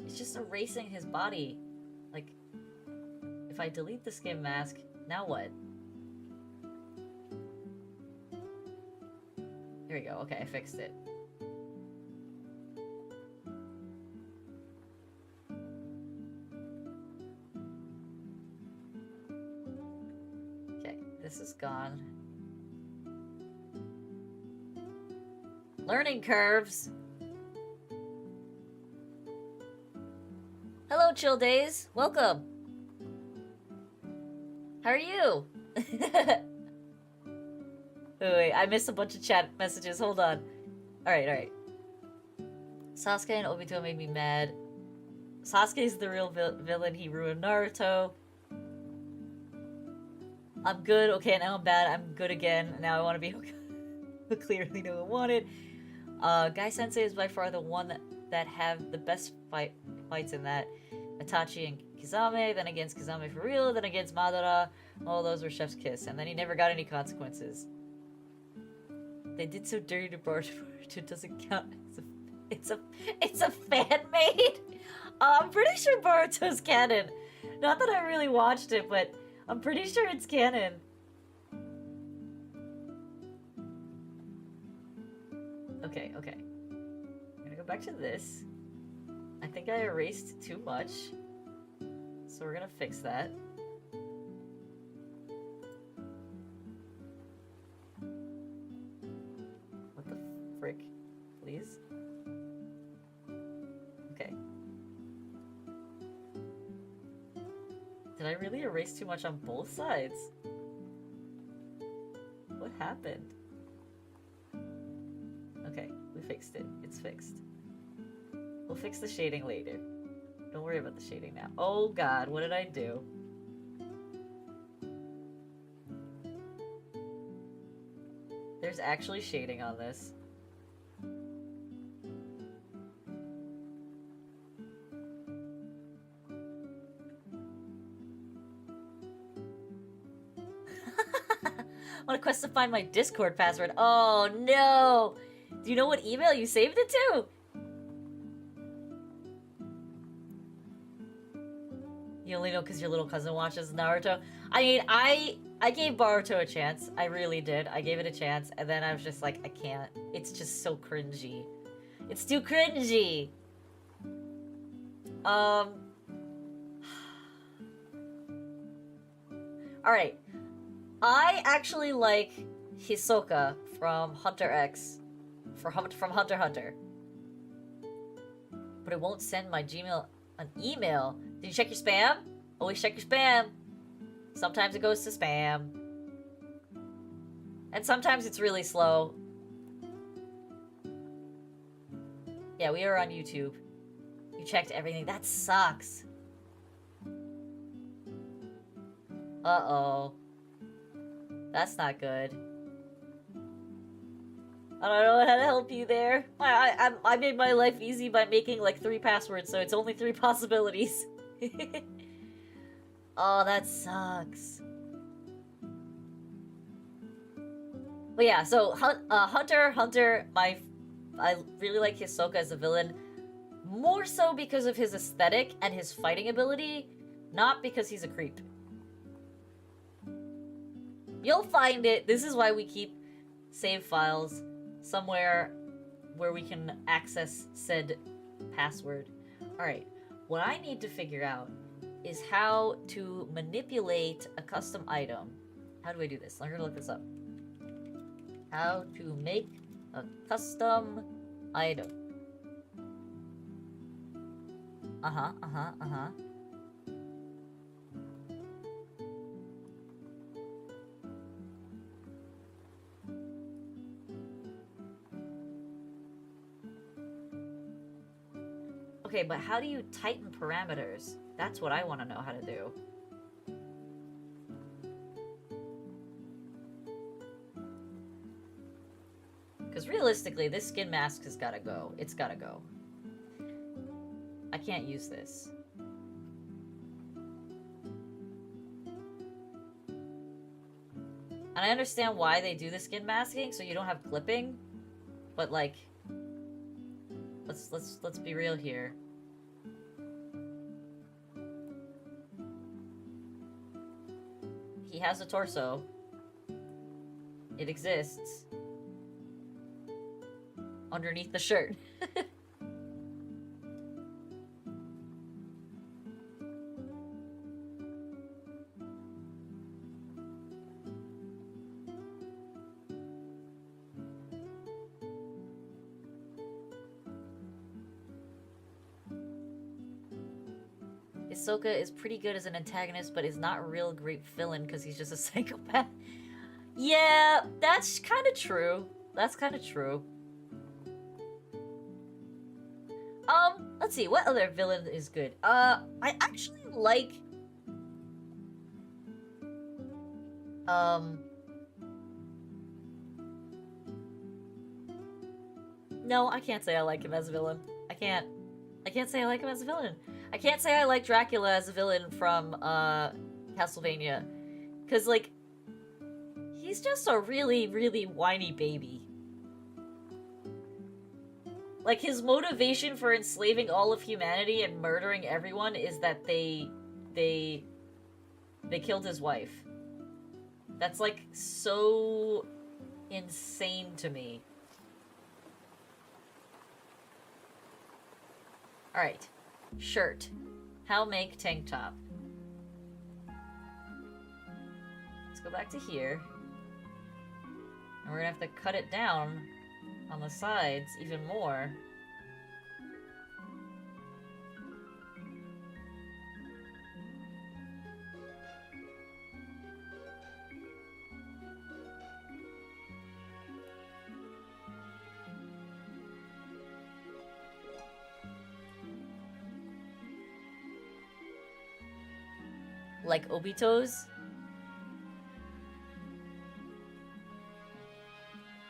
It's just erasing his body. Like, if I delete the skin mask, now what? There we go. Okay, I fixed it. Okay, this is gone. Learning curves. Hello, Chill Days. Welcome. How are you? Wait, I missed a bunch of chat messages. Hold on. Alright. Sasuke and Obito made me mad. Sasuke's the real villain. He ruined Naruto. I'm good. Okay, now I'm bad. I'm good again. Now I want to be clearly no one wanted. Guy Sensei is by far the one that have the best fights in that. Itachi and Kizame, then against Kizame for real, then against Madara. All those were Chef's Kiss, and then he never got any consequences. They did so dirty to Boruto. It doesn't count. It's a fan made. I'm pretty sure Boruto's canon. Not that I really watched it, but I'm pretty sure it's canon. Okay. I'm gonna go back to this. I think I erased too much. So we're gonna fix that. What the frick? Please? Okay. Did I really erase too much on both sides? What happened? Okay, we fixed it. It's fixed. We'll fix the shading later. Don't worry about the shading now. Oh god, what did I do? There's actually shading on this. I want a quest to find my Discord password. Oh no! Do you know what email you saved it to? You only know because your little cousin watches Naruto. I mean, I gave Boruto a chance. I really did. I gave it a chance, and then I was just like, I can't. It's just so cringy. It's too cringy. Alright. I actually like Hisoka from Hunter X. From Hunter x Hunter. But it won't send my Gmail an email. Did you check your spam? Always check your spam. Sometimes it goes to spam. And sometimes it's really slow. Yeah, we are on YouTube. You checked everything. That sucks. Uh-oh. That's not good. I don't know how to help you there. I made my life easy by making like 3 passwords, so it's only 3 possibilities. Oh, that sucks. But yeah, so Hunter x Hunter, I really like Hisoka as a villain. More so because of his aesthetic and his fighting ability, not because he's a creep. You'll find it. This is why we keep save files somewhere where we can access said password. Alright, what I need to figure out is how to manipulate a custom item. How do I do this? I'm gonna look this up. How to make a custom item. Okay, but how do you tighten parameters? That's what I want to know how to do. Because realistically, this skin mask has got to go. It's got to go. I can't use this. And I understand why they do the skin masking, so you don't have clipping. But like, let's be real here. He has a torso. It exists. Underneath the shirt. Hisoka is pretty good as an antagonist, but is not a real great villain because he's just a psychopath. Yeah, that's kind of true. That's kind of true. Let's see, what other villain is good? I actually like... No, I can't say I like him as a villain. I can't say I like him as a villain. I can't say I like Dracula as a villain from, Castlevania. Because, like, he's just a really, really whiny baby. Like, his motivation for enslaving all of humanity and murdering everyone is that they killed his wife. That's, like, so insane to me. Alright. Shirt. How make tank top. Let's go back to here. And we're gonna have to cut it down on the sides even more. Like Obito's?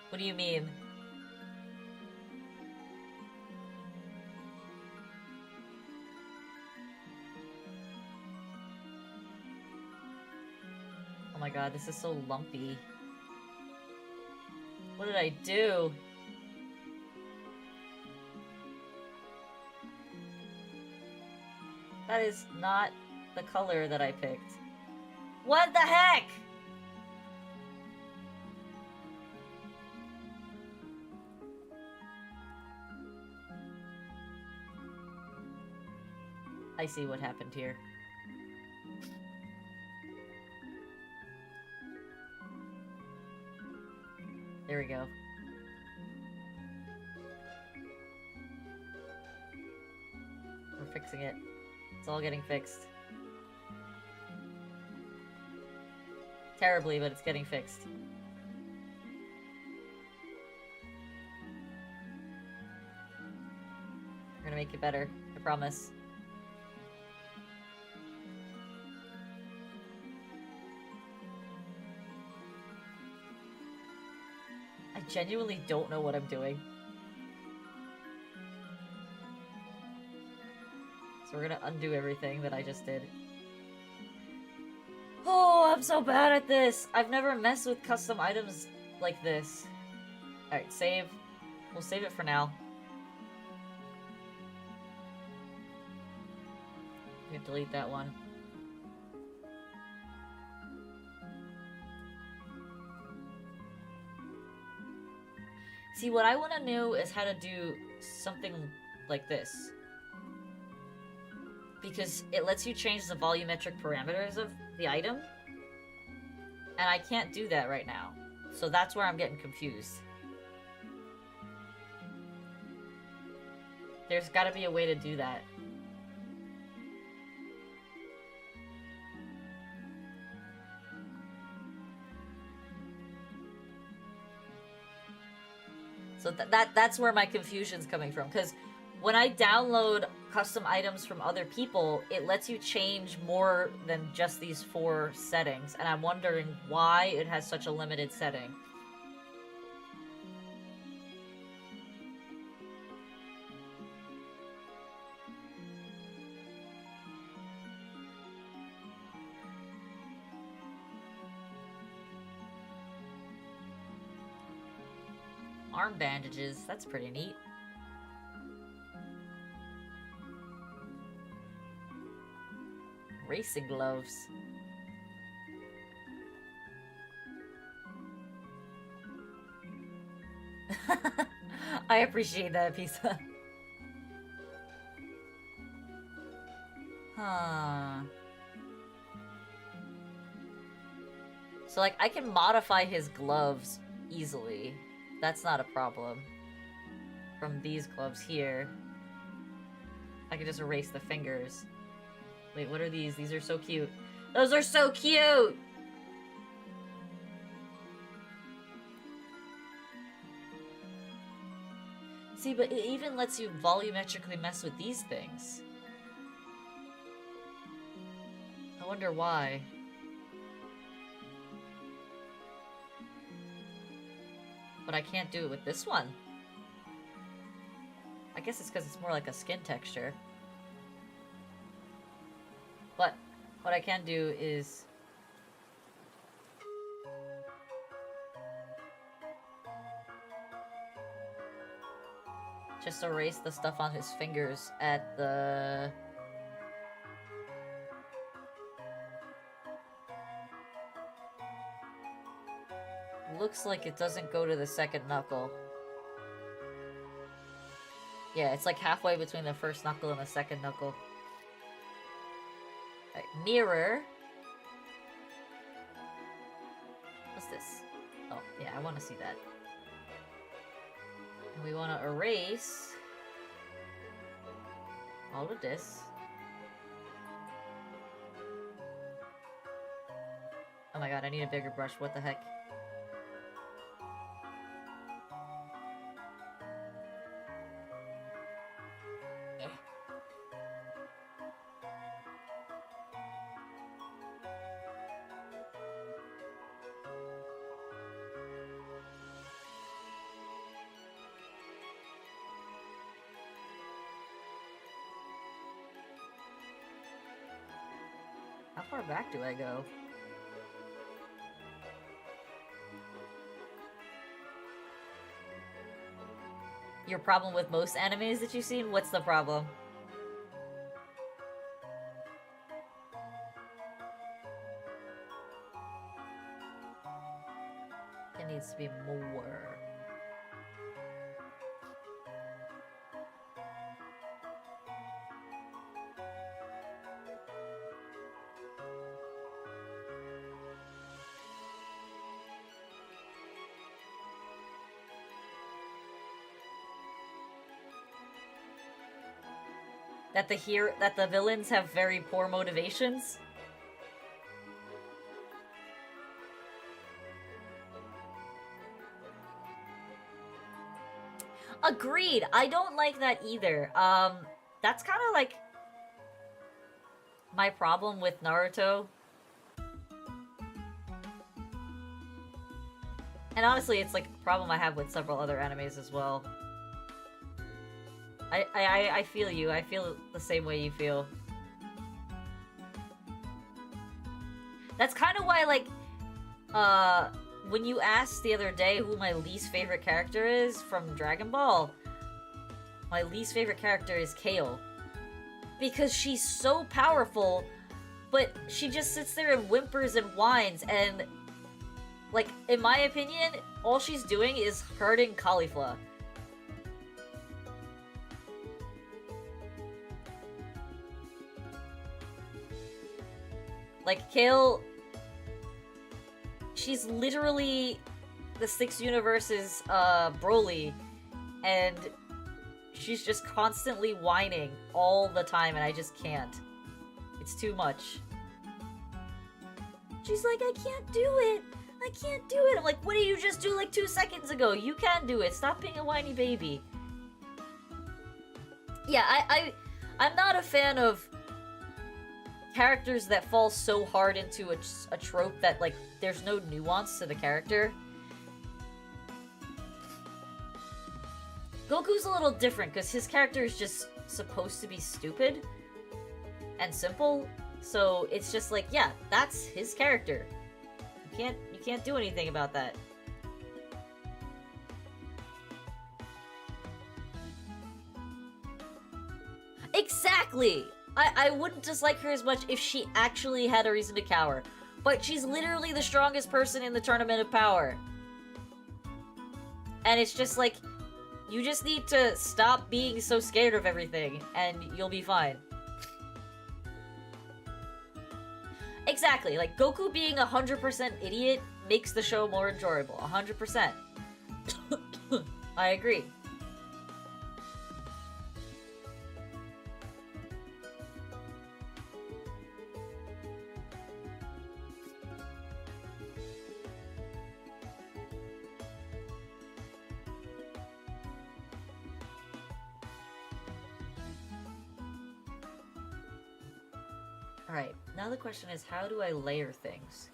What do you mean? Oh my god, this is so lumpy. What did I do? That is not the color that I picked. What the heck? I see what happened here. There we go. We're fixing it. It's all getting fixed. Terribly, but it's getting fixed. We're gonna make it better. I promise. I genuinely don't know what I'm doing. So we're gonna undo everything that I just did. Oh, I'm so bad at this! I've never messed with custom items like this. Alright, save. We'll save it for now. We can delete that one. See, what I want to know is how to do something like this. Because it lets you change the volumetric parameters of the item. And I can't do that right now. So that's where I'm getting confused. There's gotta be a way to do that. So that's where my confusion's coming from. Because when I download custom items from other people, it lets you change more than just these 4 settings. And I'm wondering why it has such a limited setting. Arm bandages, that's pretty neat. Racing gloves. I appreciate that, pizza. Huh. So, like, I can modify his gloves easily. That's not a problem. From these gloves here. I can just erase the fingers. Wait, what are these? These are so cute. Those are so cute! See, but it even lets you volumetrically mess with these things. I wonder why. But I can't do it with this one. I guess it's because it's more like a skin texture. But what I can do is... just erase the stuff on his fingers at the... Looks like it doesn't go to the second knuckle. Yeah, it's like halfway between the first knuckle and the second knuckle. Right, mirror. What's this? Oh, yeah, I want to see that. And we want to erase all of this. Oh my god, I need a bigger brush. What the heck? How far back do I go? Your problem with most animes that you've seen? What's the problem? It needs to be more. That the villains have very poor motivations? Agreed. I don't like that either. That's kind of like my problem with Naruto. And honestly, it's like a problem I have with several other animes as well. I feel you. I feel the same way you feel. That's kind of why, like, when you asked the other day who my least favorite character is from Dragon Ball, my least favorite character is Kale. Because she's so powerful, but she just sits there and whimpers and whines, and, like, in my opinion, all she's doing is hurting Caulifla. Like, Kale... she's literally the Six Universe's, Broly, and she's just constantly whining all the time, and I just can't. It's too much. She's like, I can't do it! I can't do it! I'm like, what did you just do like 2 seconds ago? You can do it! Stop being a whiny baby. Yeah, I'm not a fan of characters that fall so hard into a trope that, like, there's no nuance to the character. Goku's a little different, because his character is just supposed to be stupid and simple, so it's just like, yeah, that's his character. You can't do anything about that. Exactly! I wouldn't dislike her as much if she actually had a reason to cower. But she's literally the strongest person in the Tournament of Power. And it's just like, you just need to stop being so scared of everything, and you'll be fine. Exactly, like, Goku being 100% idiot makes the show more enjoyable. 100%. I agree. Alright, now the question is, how do I layer things?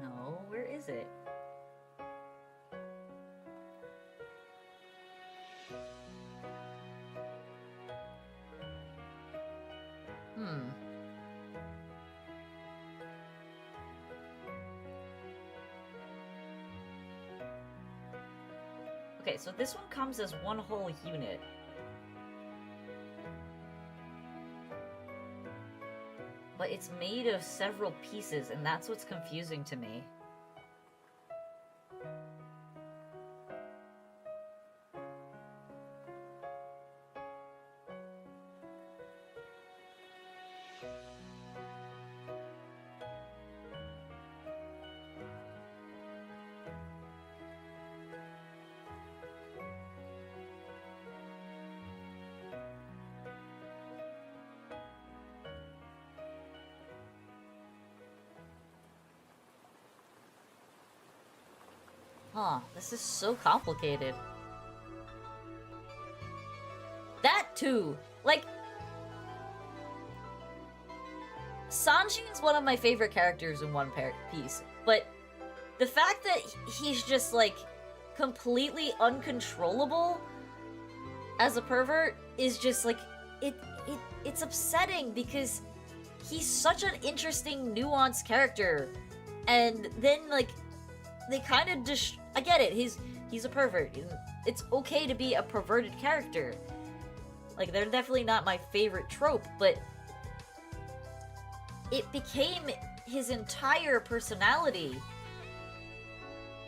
No, where is it? Okay, so this one comes as one whole unit. But it's made of several pieces, and that's what's confusing to me. Huh, this is so complicated. That too! Like, Sanji is one of my favorite characters in One Piece, but the fact that he's just, like, completely uncontrollable as a pervert is just, like, it's upsetting because he's such an interesting, nuanced character. And then, like, they kind of just... I get it, he's a pervert. It's okay to be a perverted character. Like, they're definitely not my favorite trope, but it became his entire personality.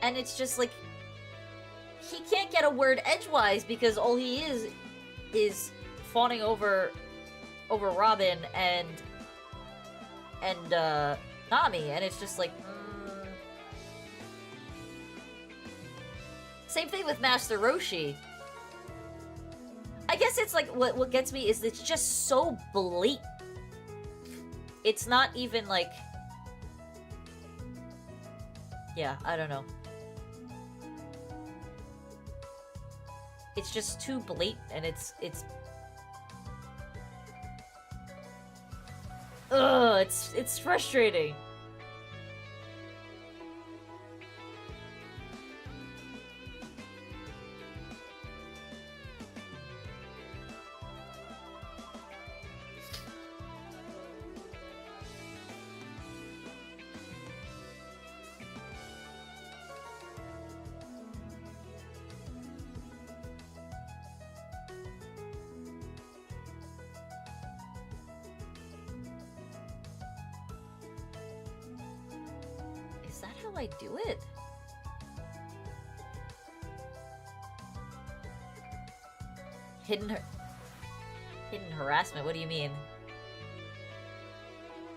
And it's just like, he can't get a word edgewise because all he is fawning over Robin and Nami, and it's just like, Same thing with Master Roshi. I guess it's like, what gets me is it's just so blatant. It's not even like... Yeah, I don't know. It's just too blatant, and it's... Ugh, it's frustrating. Is that how I do it? Hidden harassment? What do you mean?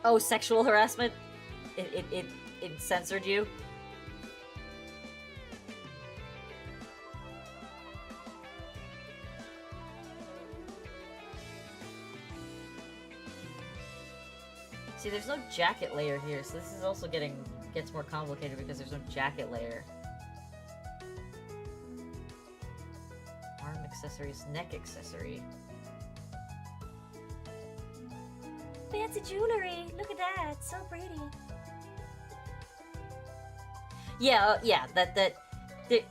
Oh, sexual harassment? It censored you? See, there's no jacket layer here, so this is also gets more complicated because there's no jacket layer. Arm accessories, neck accessory. Fancy jewelry! Look at that! So pretty! Yeah,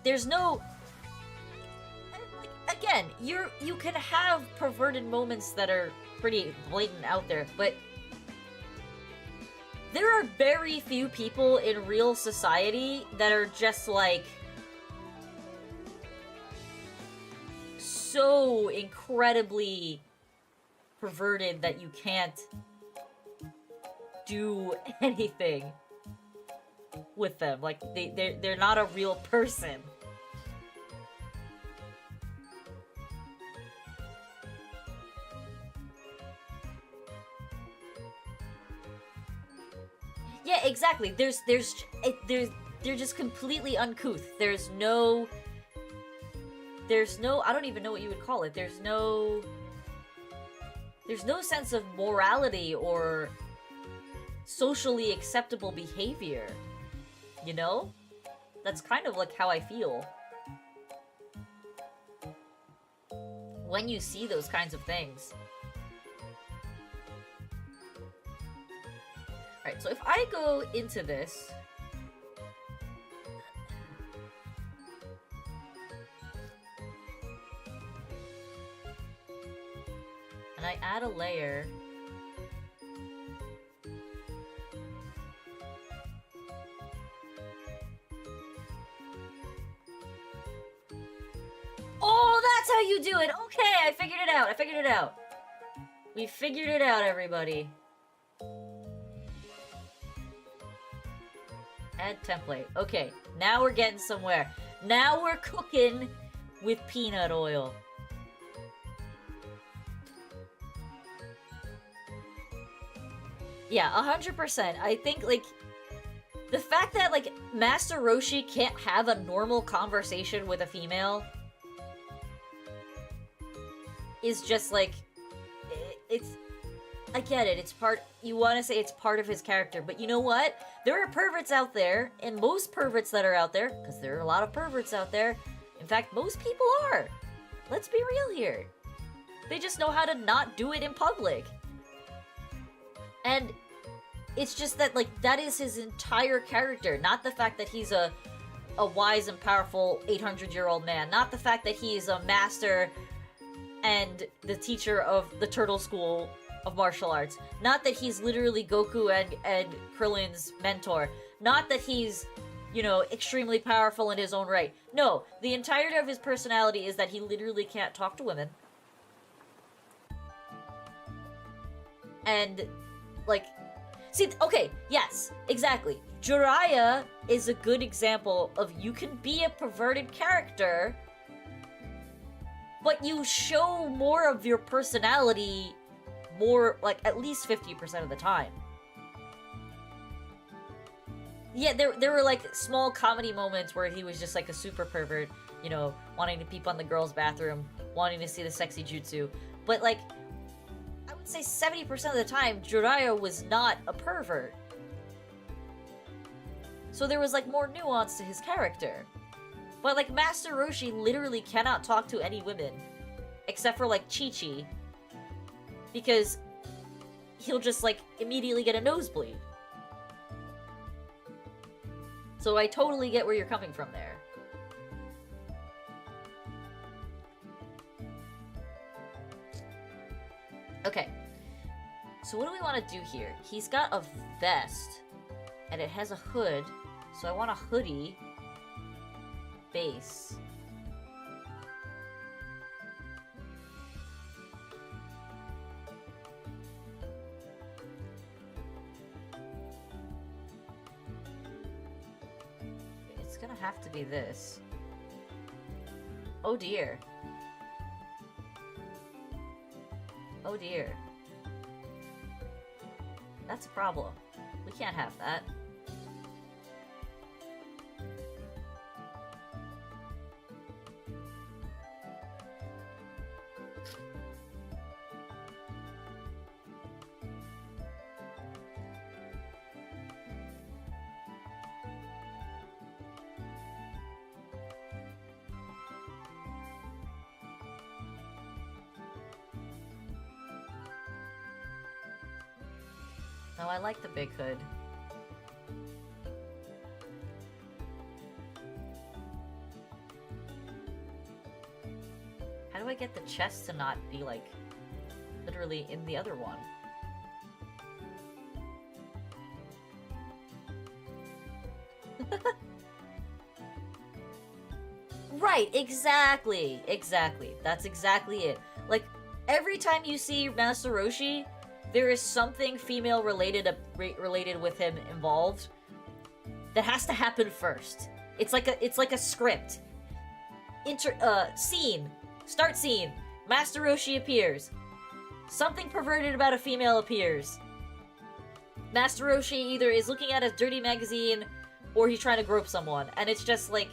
there's no... Like, again, you can have perverted moments that are pretty blatant out there, but there are very few people in real society that are just, like, so incredibly perverted that you can't do anything with them. Like, they're not a real person. Yeah, exactly. They're just completely uncouth. There's no, I don't even know what you would call it. There's no sense of morality or socially acceptable behavior. You know? That's kind of like how I feel when you see those kinds of things. Alright, so if I go into this... and I add a layer... Oh, that's how you do it! Okay, I figured it out. We figured it out, everybody. Add template. Okay, now we're getting somewhere. Now we're cooking with peanut oil. Yeah, 100%. I think, like, the fact that, like, Master Roshi can't have a normal conversation with a female is just, like, it's... I get it, it's part... You want to say it's part of his character, but you know what? There are perverts out there, and most perverts that are out there, because there are a lot of perverts out there, in fact, most people are. Let's be real here. They just know how to not do it in public. And it's just that, like, that is his entire character, not the fact that he's a wise and powerful 800-year-old man, not the fact that he's a master and the teacher of the Turtle School of martial arts. Not that he's literally Goku and Krillin's mentor. Not that he's, you know, extremely powerful in his own right. No, the entirety of his personality is that he literally can't talk to women. And, like... See, okay, yes, exactly. Jiraiya is a good example of you can be a perverted character, but you show more of your personality more, like, at least 50% of the time. Yeah, there were, like, small comedy moments where he was just, like, a super pervert, you know, wanting to peep on the girls' bathroom, wanting to see the sexy jutsu. But, like, I would say 70% of the time, Jiraiya was not a pervert. So there was, like, more nuance to his character. But, like, Master Roshi literally cannot talk to any women. Except for, like, Chi-Chi. Because he'll just, like, immediately get a nosebleed. So I totally get where you're coming from there. Okay. So what do we want to do here? He's got a vest. And it has a hood. So I want a hoodie base. It's gonna have to be this. Oh dear. Oh dear. That's a problem. We can't have that. No, I like the big hood. How do I get the chest to not be, like, literally in the other one? Right, exactly! Exactly. That's exactly it. Like, every time you see Master Roshi, there is something female related with him involved that has to happen first. It's like a script. Scene. Start scene. Master Roshi appears. Something perverted about a female appears. Master Roshi either is looking at a dirty magazine or he's trying to grope someone. And it's just like,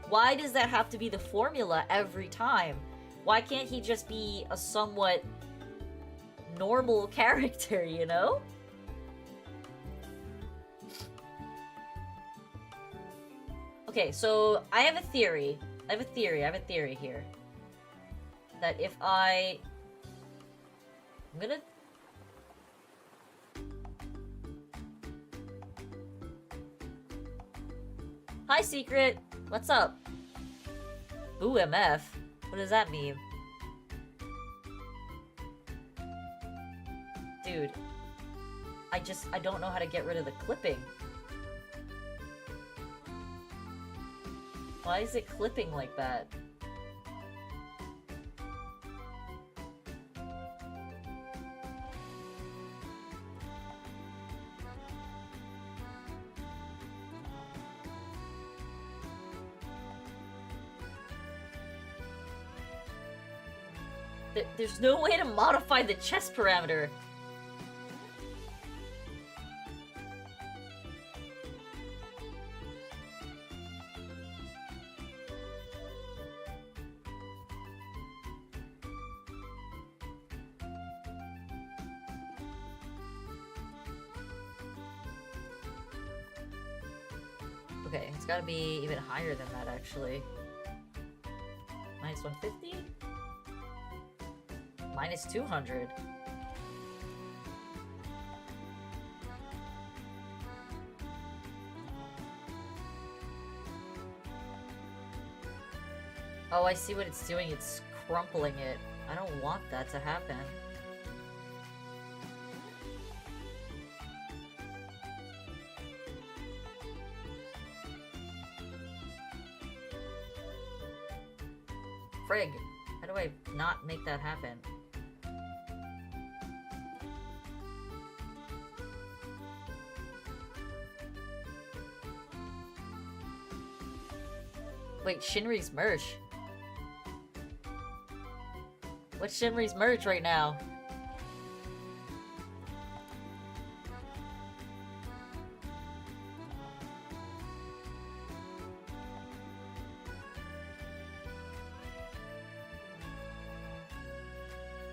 why does that have to be the formula every time? Why can't he just be a somewhat normal character, you know? Okay, so I have a theory. I have a theory here. That if I'm gonna... Hi, Secret! What's up? Ooh, MF? What does that mean? Dude. I don't know how to get rid of the clipping. Why is it clipping like that? There's no way to modify the chest parameter. Okay, it's gotta be even higher than that, actually. Minus 150? Minus 200. Oh, I see what it's doing. It's crumpling it. I don't want that to happen. Frig, how do I not make that happen? Wait, Shinri's merch. What's Shinri's merch right now?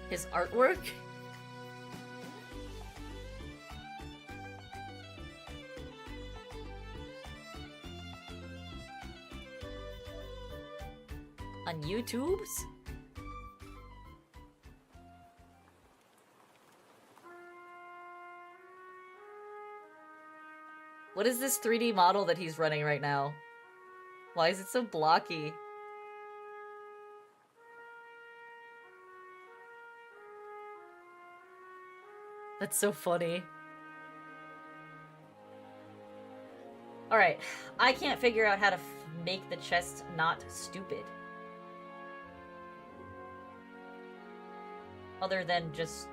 His artwork? On YouTube's? What is this 3D model that he's running right now? Why is it so blocky? That's so funny. Alright, I can't figure out how to make the chest not stupid. Other than just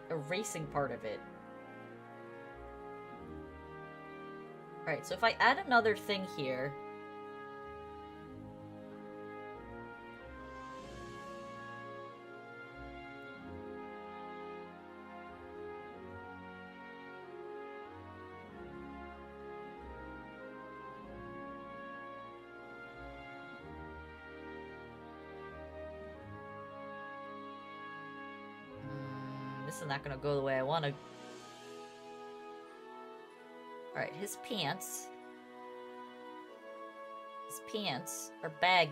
erasing part of it. Alright, so if I add another thing here... This is not gonna go the way I want to. Alright, his pants. His pants are baggy.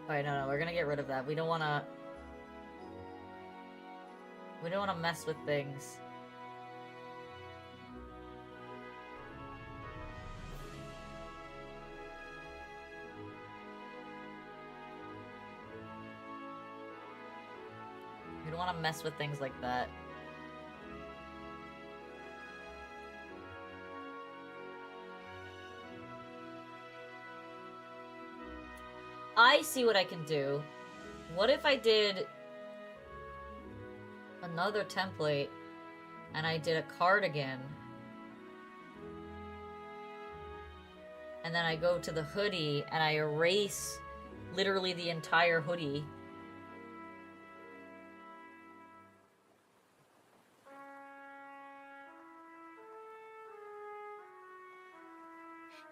Alright, no, we're gonna get rid of that. We don't wanna mess with things. We don't wanna mess with things like that. I see what I can do. What if I did another template and I did a cardigan, and then I go to the hoodie and I erase literally the entire hoodie.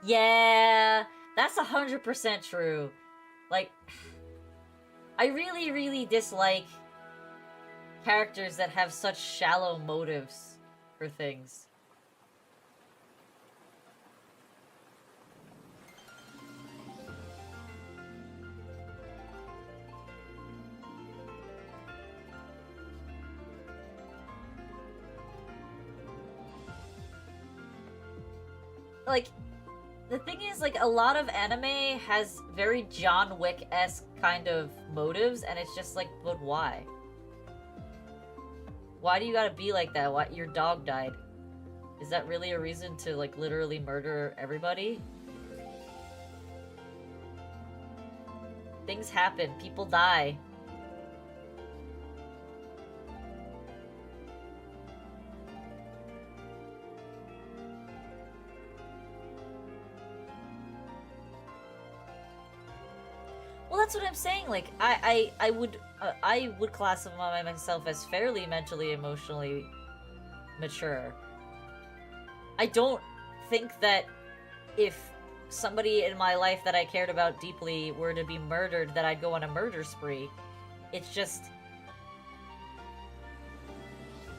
Yeah, that's 100% true. Like, I really, really dislike characters that have such shallow motives for things. Like, the thing is, like, a lot of anime has very John Wick-esque kind of motives, and it's just like, but why? Why do you gotta be like that? Why your dog died? Is that really a reason to, like, literally murder everybody? Things happen. People die. Well, that's what I'm saying. Like, I would classify myself as fairly mentally, emotionally mature. I don't think that if somebody in my life that I cared about deeply were to be murdered, that I'd go on a murder spree. It's just,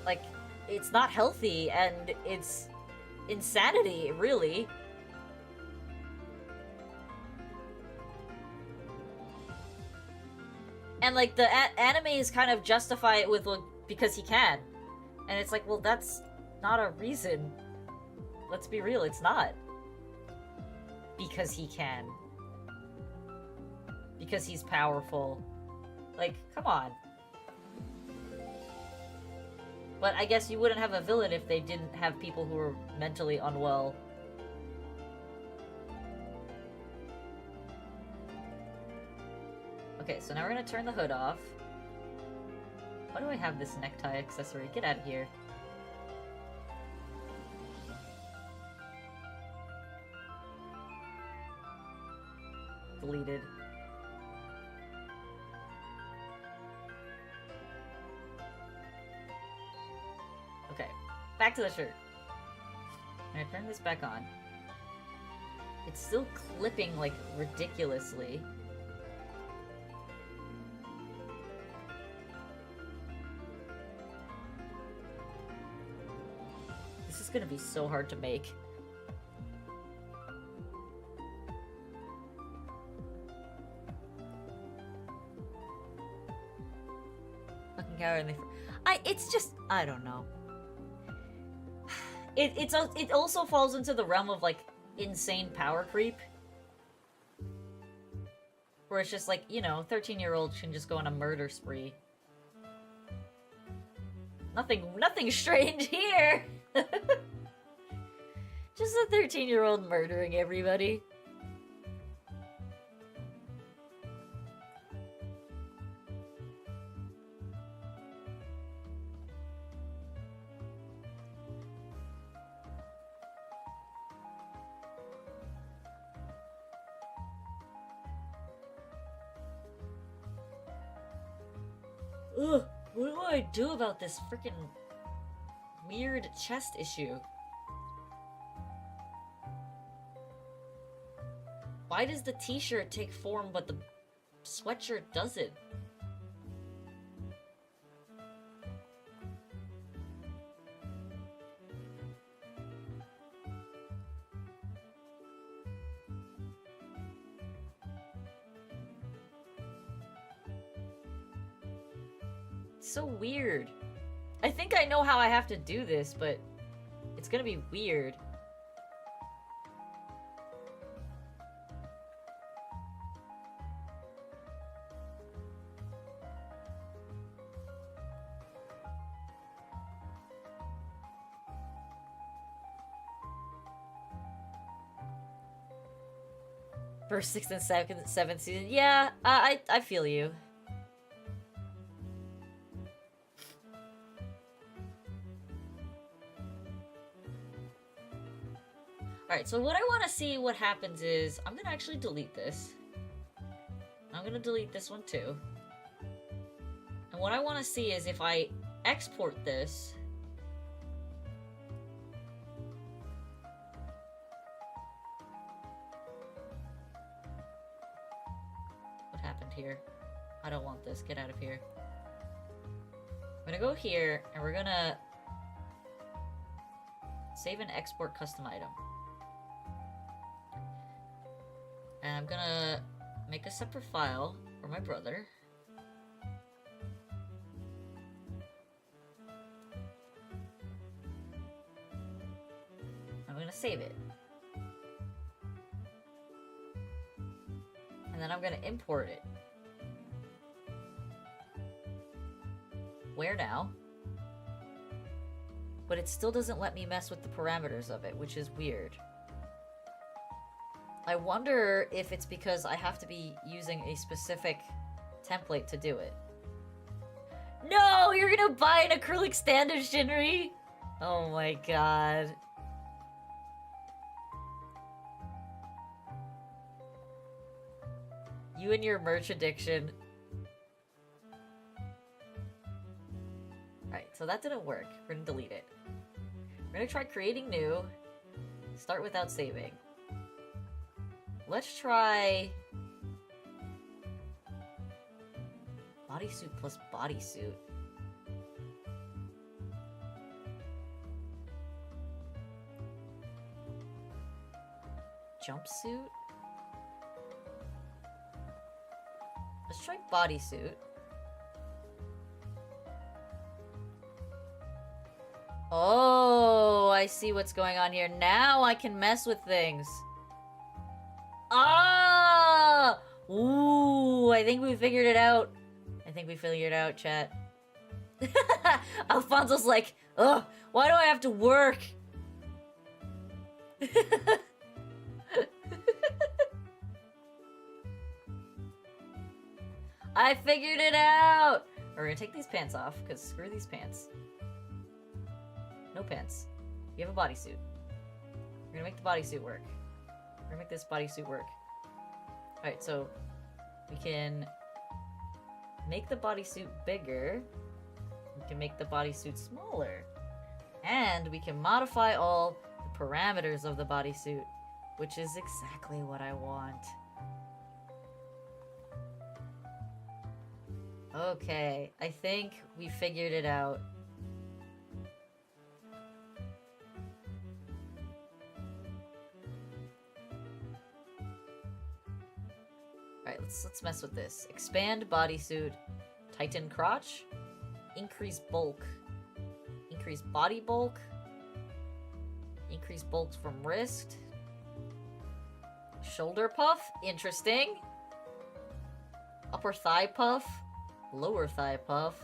like, it's not healthy, and it's insanity, really. And, like, the animes kind of justify it with, like, because he can. And it's like, well, that's not a reason. Let's be real, it's not. Because he can. Because he's powerful. Like, come on. But I guess you wouldn't have a villain if they didn't have people who were mentally unwell. Okay, so now we're gonna turn the hood off. Why do I have this necktie accessory? Get out of here. Deleted. Okay, back to the shirt. I'm gonna turn this back on. It's still clipping, like, ridiculously. This is gonna be so hard to make. Fucking cowardly. It's just, I don't know. It also falls into the realm of, like, insane power creep. Where it's just like, you know, 13-year-olds can just go on a murder spree. Nothing strange here! Just a 13-year-old murdering everybody. Ugh, what do I do about this freaking weird chest issue? Why does the t-shirt take form but the sweatshirt doesn't? It's so weird. I think I know how I have to do this, but it's gonna be weird. First, 6th, and 2nd, 7th season. Yeah, I feel you. Alright, so what I want to see what happens is, I'm gonna actually delete this. I'm gonna delete this one too. And what I want to see is if I export this... What happened here? I don't want this. Get out of here. I'm gonna go here, and we're gonna save and export custom item. And I'm gonna make a separate file for my brother. I'm gonna save it. And then I'm gonna import it. Where now? But it still doesn't let me mess with the parameters of it, which is weird. I wonder if it's because I have to be using a specific template to do it. No! You're gonna buy an acrylic standard, Shinri? Oh my god. You and your merch addiction. Alright, so that didn't work. We're gonna delete it. We're gonna try creating new. Start without saving. Let's try... bodysuit plus bodysuit. Jumpsuit? Let's try bodysuit. Oh, I see what's going on here. Now I can mess with things. Ah! Ooh, I think we figured it out. I think we figured it out, chat. Alfonso's like, ugh, why do I have to work? I figured it out! We're gonna take these pants off, because screw these pants. No pants. You have a bodysuit. We're gonna make the bodysuit work. We're gonna make this bodysuit work. Alright, so we can make the bodysuit bigger. We can make the bodysuit smaller. And we can modify all the parameters of the bodysuit, which is exactly what I want. Okay, I think we figured it out. Alright, let's mess with this. Expand bodysuit, tighten crotch, increase bulk, increase body bulk, increase bulk from wrist, shoulder puff, interesting, upper thigh puff, lower thigh puff.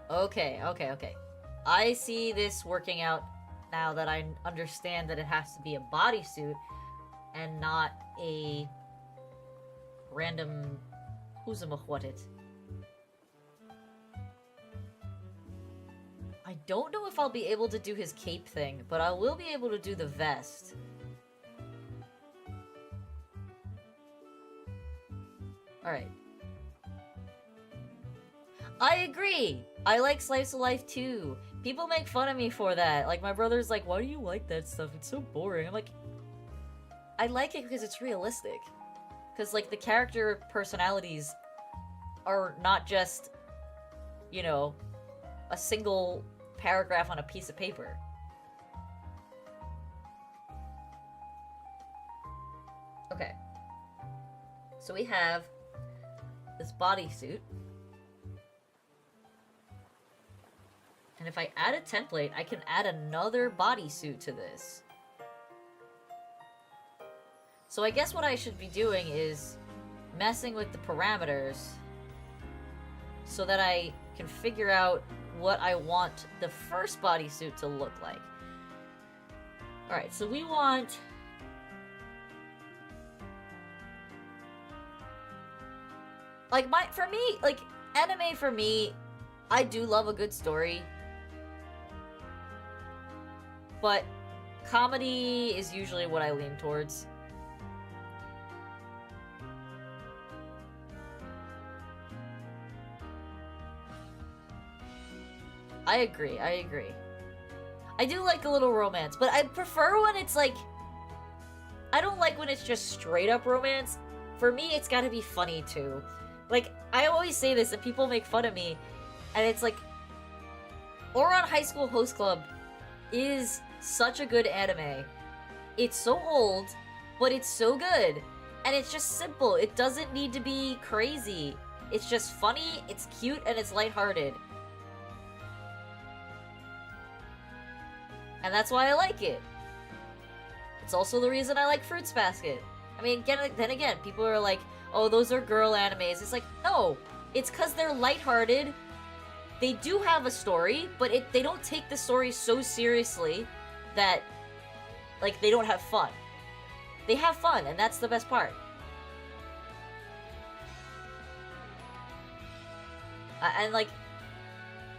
Okay. I see this working out now that I understand that it has to be a bodysuit and not a random it. I don't know if I'll be able to do his cape thing, but I will be able to do the vest. Alright. I agree! I like Slice of Life too. People make fun of me for that. Like, my brother's like, why do you like that stuff? It's so boring. I'm like, I like it because it's realistic. Because, like, the character personalities are not just, you know, a single paragraph on a piece of paper. Okay. So we have this bodysuit. And if I add a template, I can add another bodysuit to this. So I guess what I should be doing is messing with the parameters so that I can figure out what I want the first bodysuit to look like. Alright, so we want Like, for me, like, anime for me, I do love a good story. But comedy is usually what I lean towards. I agree. I do like a little romance, but I prefer when it's like... I don't like when it's just straight up romance. For me, it's gotta be funny too. Like, I always say this and people make fun of me, and it's like... Ouran High School Host Club is such a good anime. It's so old, but it's so good. And it's just simple. It doesn't need to be crazy. It's just funny, it's cute, and it's lighthearted. And that's why I like it. It's also the reason I like Fruits Basket. I mean, then again, people are like, oh, those are girl animes. It's like, no. It's because they're lighthearted. They do have a story, but they don't take the story so seriously that, like, they don't have fun. They have fun, and that's the best part. And, like,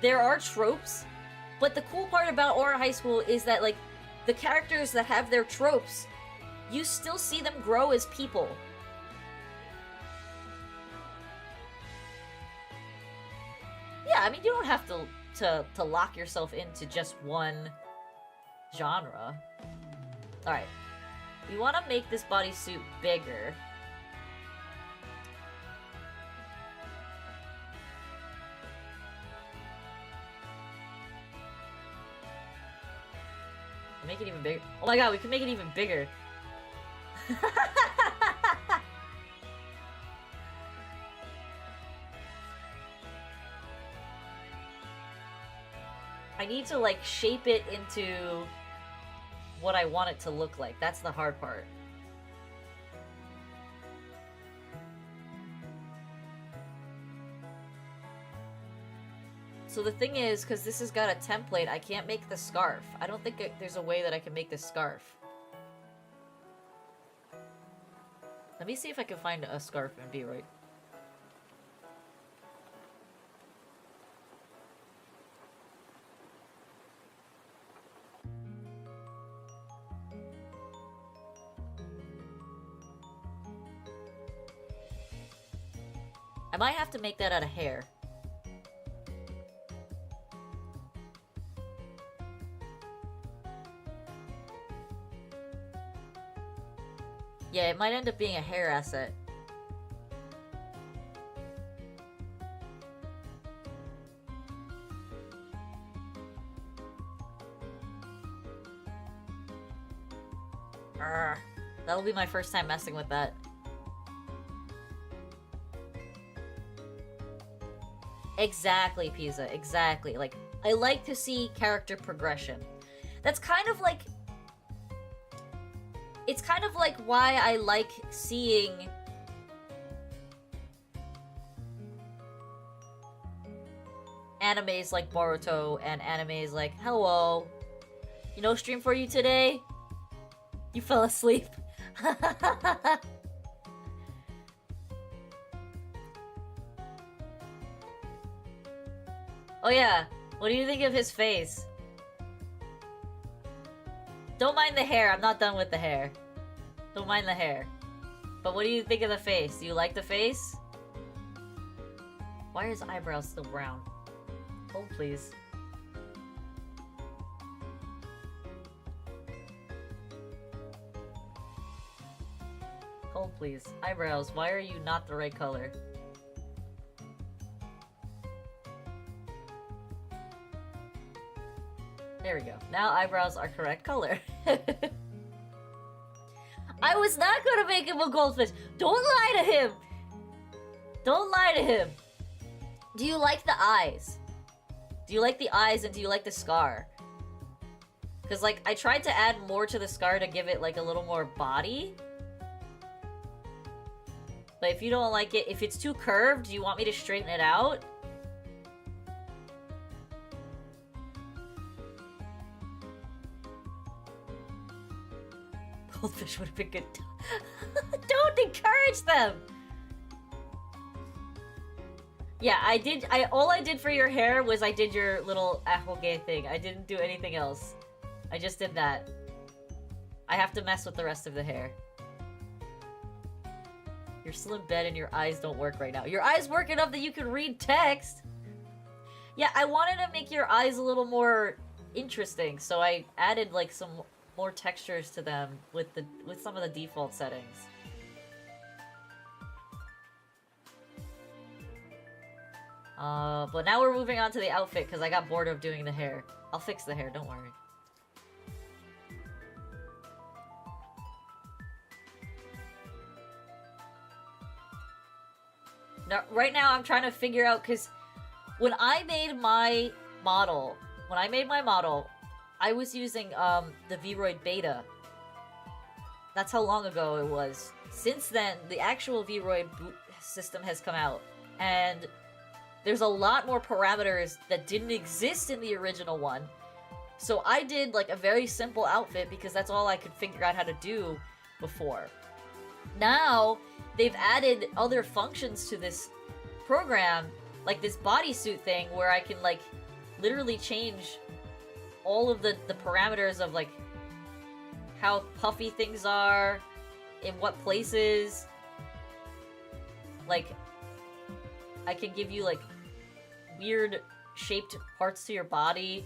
there are tropes, but the cool part about Ouran High School is that, like, the characters that have their tropes, you still see them grow as people. Yeah, I mean, you don't have to lock yourself into just one genre. Alright. We want to make this bodysuit bigger. Make it even bigger. Oh my god, we can make it even bigger. I need to, like, shape it into what I want it to look like. That's the hard part. So the thing is, because this has got a template, I can't make the scarf. I don't think there's a way that I can make this scarf. Let me see if I can find a scarf and be right. I might have to make that out of hair. Yeah, it might end up being a hair asset. Arrgh. That'll be my first time messing with that. Exactly, Pisa, exactly. Like, I like to see character progression. That's kind of like... It's kind of like why I like seeing... animes like Boruto and animes like, hello, you know, stream for you today? You fell asleep. Oh yeah, what do you think of his face? Don't mind the hair, I'm not done with the hair. Don't mind the hair. But what do you think of the face? Do you like the face? Why are his eyebrows still brown? Hold please. Hold please. Eyebrows, why are you not the right color? There we go. Now eyebrows are correct color. I was not gonna make him a goldfish. Don't lie to him. Don't lie to him. Do you like the eyes? Do you like the eyes and do you like the scar? Because, like, I tried to add more to the scar to give it, like, a little more body. But if you don't like it, if it's too curved, do you want me to straighten it out? Goldfish would have been good. Don't encourage them! Yeah, I did. All I did for your hair was I did your little ahoge thing. I didn't do anything else. I just did that. I have to mess with the rest of the hair. You're still in bed and your eyes don't work right now. Your eyes work enough that you can read text. Yeah, I wanted to make your eyes a little more interesting, so I added like some more textures to them with some of the default settings. But now we're moving on to the outfit because I got bored of doing the hair. I'll fix the hair, don't worry. Now, right now I'm trying to figure out, because when I made my model, I was using the Vroid beta. That's how long ago it was. Since then, the actual Vroid boot system has come out, and there's a lot more parameters that didn't exist in the original one. So I did like a very simple outfit because that's all I could figure out how to do before. Now, they've added other functions to this program, like this bodysuit thing, where I can like literally change all of the parameters of like how puffy things are, in what places. Like, I can give you like weird shaped parts to your body.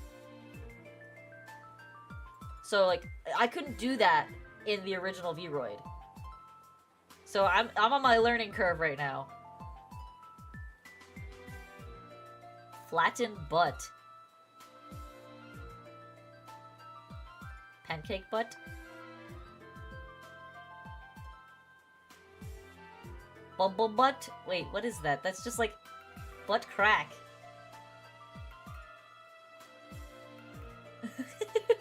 So like, I couldn't do that in the original Vroid. So I'm on my learning curve right now. Flattened butt. Pancake butt? Bubble butt? Wait, what is that? That's just like butt crack.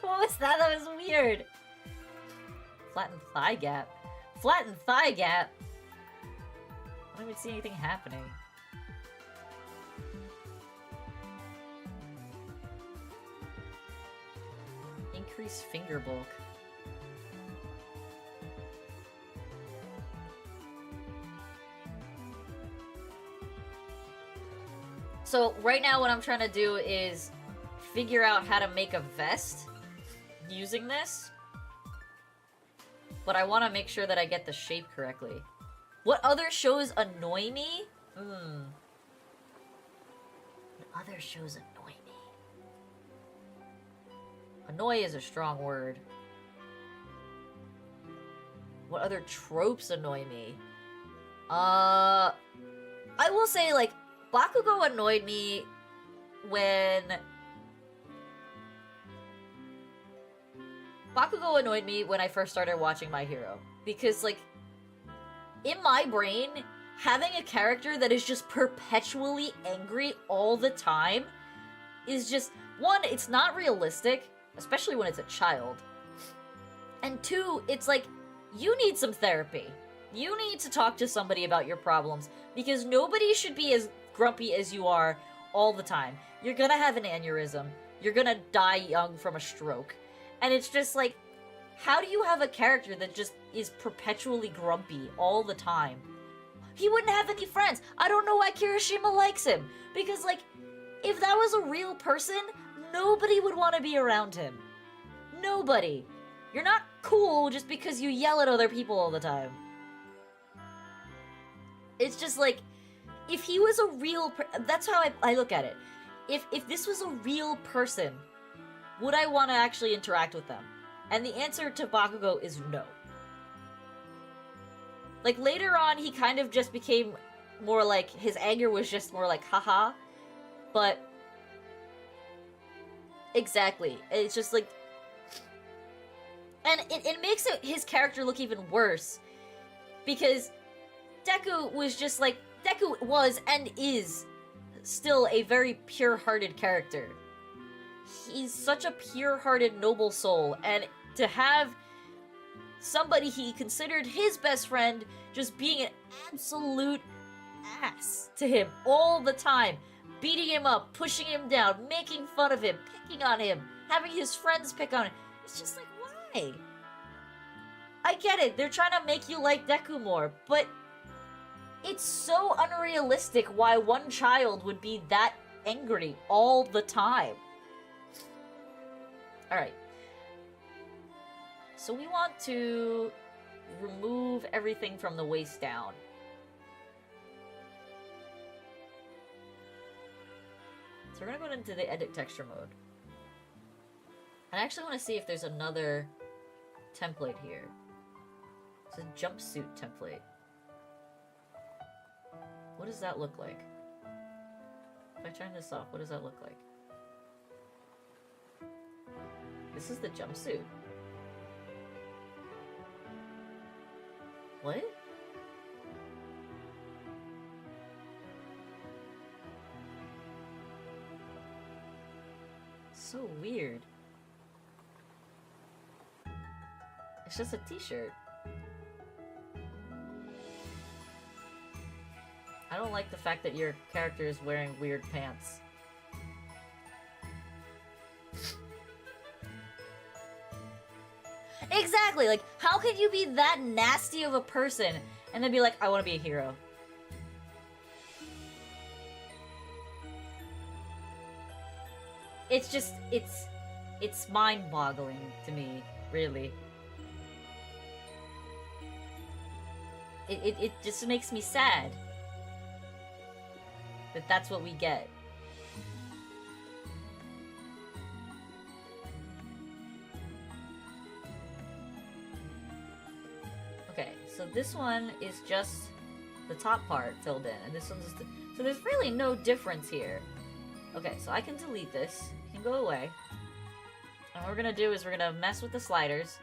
What was that? That was weird. Flattened thigh gap. Flattened thigh gap? I don't even see anything happening. Increase finger bulk. So right now what I'm trying to do is figure out how to make a vest using this. But I want to make sure that I get the shape correctly. What other shows annoy me? What other shows annoy me? Annoy is a strong word. What other tropes annoy me? I will say, like, Bakugo annoyed me when... I first started watching My Hero. Because, like, in my brain, having a character that is just perpetually angry all the time is just... One, it's not realistic, especially when it's a child. And two, it's like, you need some therapy. You need to talk to somebody about your problems, because nobody should be as grumpy as you are all the time. You're gonna have an aneurysm. You're gonna die young from a stroke. And it's just like, how do you have a character that just is perpetually grumpy all the time? He wouldn't have any friends. I don't know why Kirishima likes him. Because, like, if that was a real person, nobody would want to be around him. Nobody. You're not cool just because you yell at other people all the time. It's just like, if he was a real that's how I look at it. If this was a real person, would I want to actually interact with them? And the answer to Bakugo is no. Like, later on, he kind of just became more like, his anger was just more like, haha. But, exactly. It's just like, and it makes his character look even worse. Because Deku was just like, Deku was and is still a very pure-hearted character. He's such a pure-hearted, noble soul, and to have somebody he considered his best friend just being an absolute ass to him all the time, beating him up, pushing him down, making fun of him, picking on him, having his friends pick on him. It's just like, why? I get it, they're trying to make you like Deku more, but It's so unrealistic why one child would be that angry all the time. Alright. So we want to remove everything from the waist down. So we're gonna go into the edit texture mode. I actually want to see if there's another template here. It's a jumpsuit template. What does that look like? If I turn this off, what does that look like? This is the jumpsuit. What? So weird. It's just a t-shirt. I don't like the fact that your character is wearing weird pants. Exactly! Like, how could you be that nasty of a person and then be like, I want to be a hero? It's just, it's mind-boggling to me, really. It just makes me sad that that's what we get. Okay, so this one is just the top part filled in, and this one's just so there's really no difference here. Okay, so I can delete this. It can go away. And what we're gonna do is we're gonna mess with the sliders.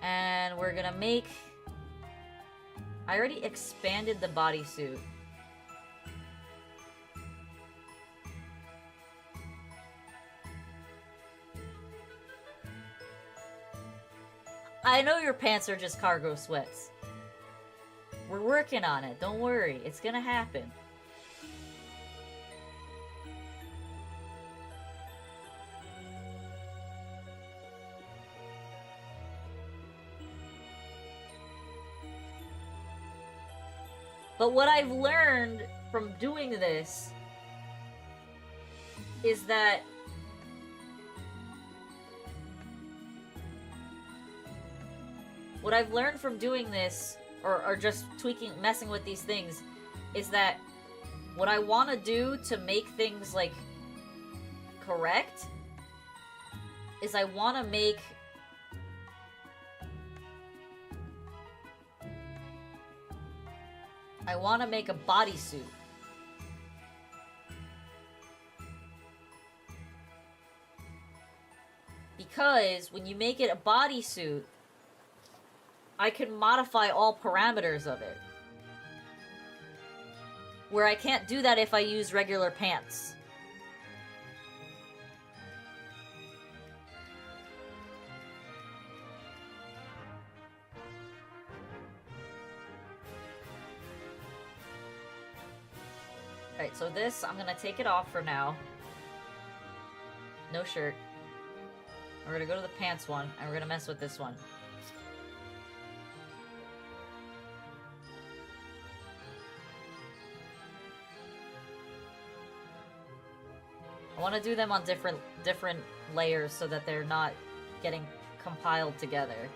And we're gonna make... I already expanded the bodysuit. I know your pants are just cargo sweats. We're working on it, don't worry. It's gonna happen. But what I've learned from doing this is that what I've learned from doing this, or just tweaking, messing with these things, is that what I want to do to make things, like, correct, is I want to make... I want to make a bodysuit. Because when you make it a bodysuit, I can modify all parameters of it. Where I can't do that if I use regular pants. Alright, so this, I'm gonna take it off for now. No shirt. We're gonna go to the pants one, and we're gonna mess with this one. I want to do them on different layers so that they're not getting compiled together.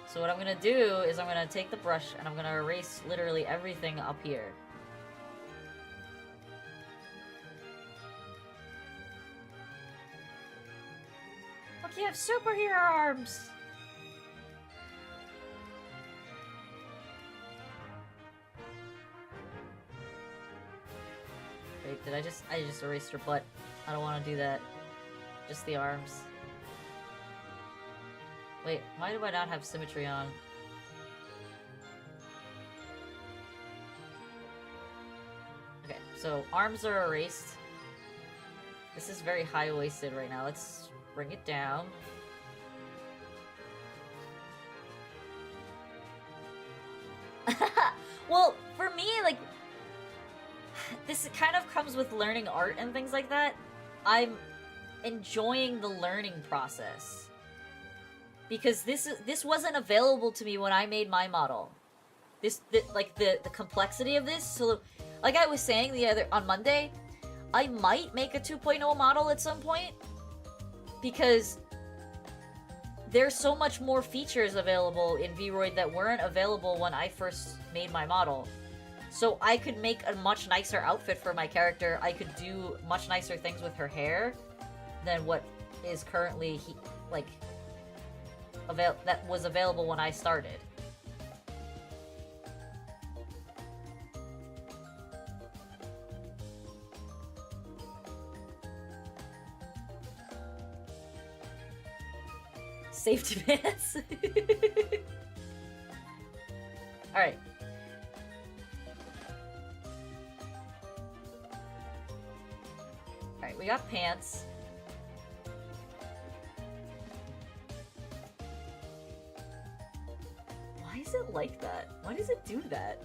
So what I'm gonna do is I'm gonna take the brush and I'm gonna erase literally everything up here. Look, you have superhero arms! Wait, did I just erased her butt. I don't want to do that. Just the arms. Wait, why do I not have symmetry on? Okay, so arms are erased. This is very high-waisted right now. Let's bring it down. Well, for me, like, this kind of comes with learning art and things like that. I'm enjoying the learning process. Because this wasn't available to me when I made my model. like the complexity of this. So, like I was saying on Monday, I might make a 2.0 model at some point because there's so much more features available in Vroid that weren't available when I first made my model. So I could make a much nicer outfit for my character. I could do much nicer things with her hair than what is currently that was available when I started. Safety pants. Alright. Alright, we got pants. Why is it like that? Why does it do that?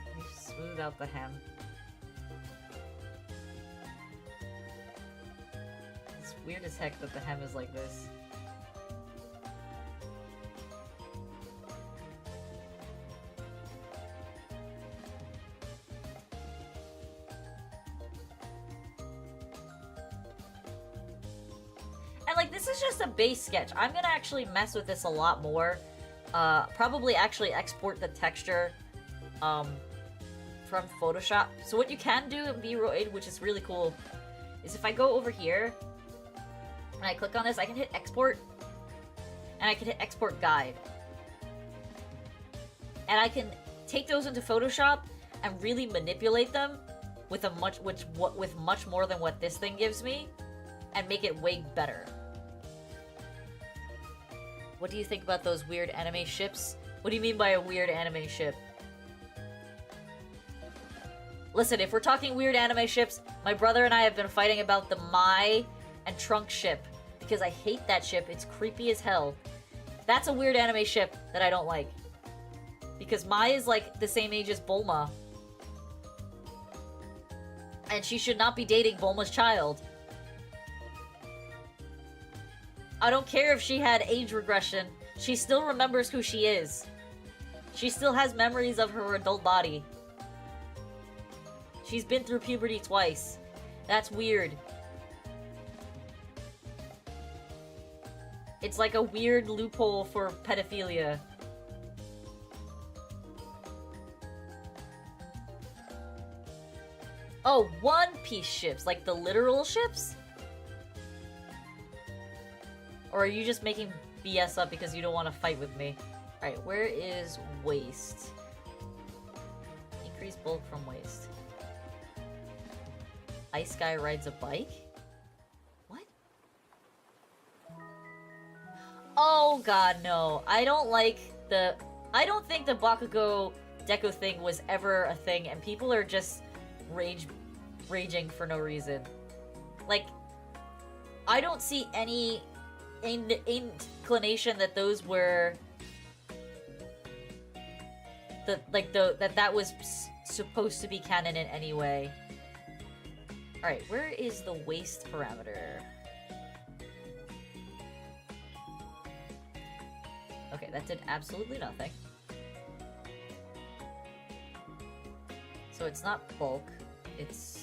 Let me smooth out the hem. It's weird as heck that the hem is like this. This is just a base sketch. I'm gonna actually mess with this a lot more. Probably actually export the texture from Photoshop. So what you can do in Vroid, which is really cool, is if I go over here and I click on this, I can hit export and I can hit export guide. And I can take those into Photoshop and really manipulate them with with much more than what this thing gives me and make it way better. What do you think about those weird anime ships? What do you mean by a weird anime ship? Listen, if we're talking weird anime ships, my brother and I have been fighting about the Mai and Trunk ship because I hate that ship. It's creepy as hell. That's a weird anime ship that I don't like. Because Mai is like the same age as Bulma. And she should not be dating Bulma's child. I don't care if she had age regression. She still remembers who she is. She still has memories of her adult body. She's been through puberty twice. That's weird. It's like a weird loophole for pedophilia. Oh, One Piece ships, like the literal ships? Or are you just making BS up because you don't want to fight with me? Alright, where is waist? Increase bulk from waist. Ice Guy rides a bike? What? Oh god, no. I don't think the Bakugo Deco thing was ever a thing, and people are just raging for no reason. Like, I don't see any inclination that those were that was supposed to be canon in any way. Alright, where is the waist parameter? Okay, that did absolutely nothing. So it's not bulk, it's...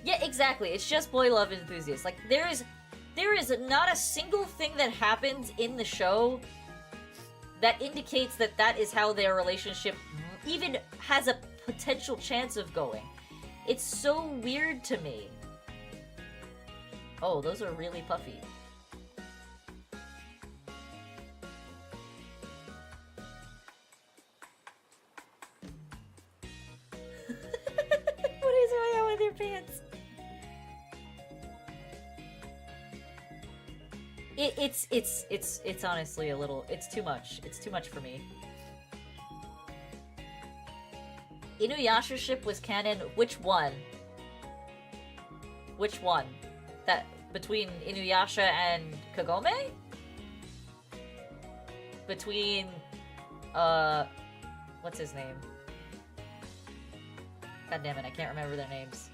Yeah, exactly. It's just boy love enthusiasts. Like, there is not a single thing that happens in the show that indicates that that is how their relationship even has a potential chance of going. It's so weird to me. Oh, those are really puffy. What is going on with your pants? It's honestly a little, it's too much. It's too much for me. Inuyasha ship was canon. Which one? Which one? That between Inuyasha and Kagome? between, what's his name? God damn it, I can't remember their names.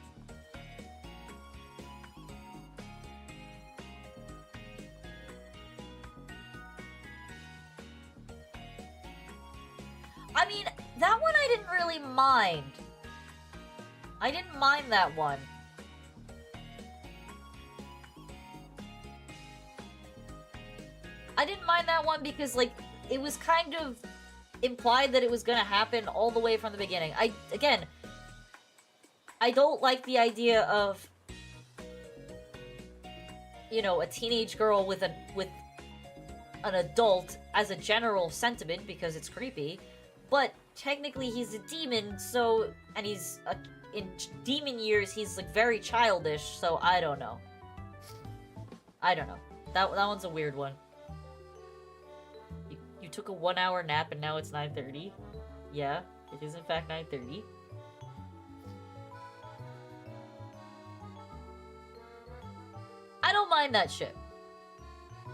I mean, that one I didn't really mind. I didn't mind that one. I didn't mind that one because, like, it was kind of implied that it was gonna happen all the way from the beginning. Again, I don't like the idea of, you know, a teenage girl with an adult as a general sentiment because it's creepy, but technically he's a demon, so, and he's in demon years he's like very childish, so I don't know. I don't know. That one's a weird one. You took a 1 hour nap and now it's 9:30. Yeah, it is in fact 9:30. I don't mind that shit.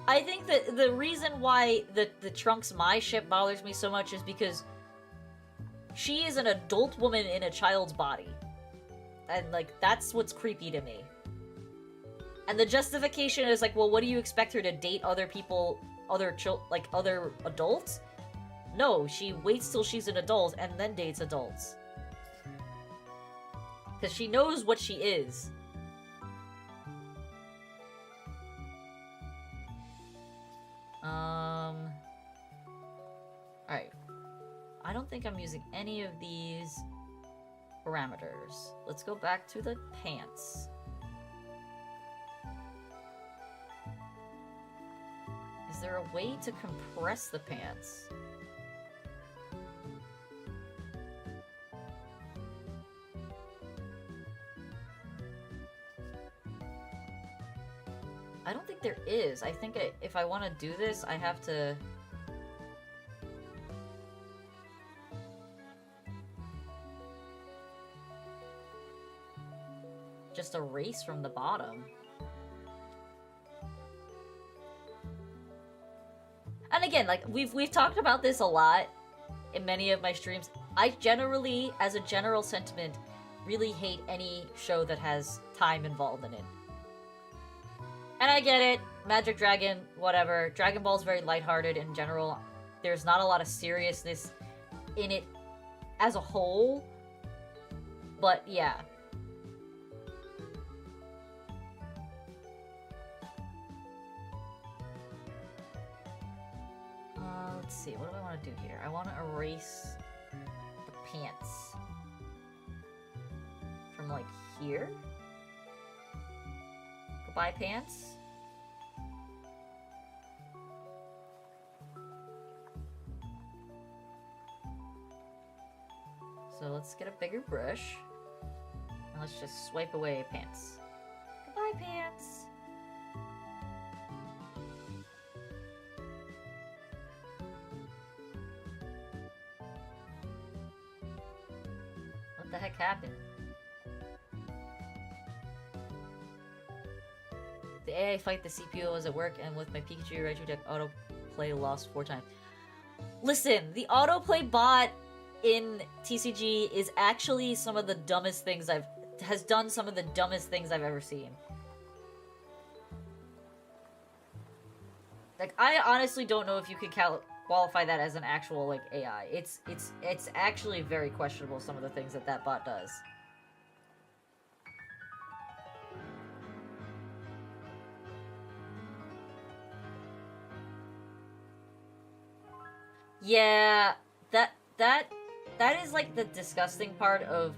I think that the reason why the Trunks Mai ship bothers me so much is because she is an adult woman in a child's body. And, like, that's what's creepy to me. And the justification is like, well, what do you expect her to date other people, other adults? No, she waits till she's an adult and then dates adults. Because she knows what she is. Alright. I don't think I'm using any of these parameters. Let's go back to the pants. Is there a way to compress the pants? I don't think there is. I think if I want to do this, I have to... just erase from the bottom. And again, like, we've talked about this a lot in many of my streams. I generally, as a general sentiment, really hate any show that has time involved in it. And I get it, Magic Dragon, whatever. Dragon Ball's very lighthearted in general. There's not a lot of seriousness in it as a whole. But yeah. Let's see, what do I want to do here? I want to erase the pants from, like, here. Goodbye, pants. So let's get a bigger brush. And let's just swipe away pants. Goodbye, pants. What the heck happened? The AI fight the CPU was at work, and with my Pikachu Raichu deck, autoplay lost 4 times. Listen, the autoplay bot in TCG is actually some of the dumbest things has done some of the dumbest things I've ever seen. Like, I honestly don't know if you could qualify that as an actual, like, AI. It's actually very questionable, some of the things that bot does. Yeah, that is, like, the disgusting part of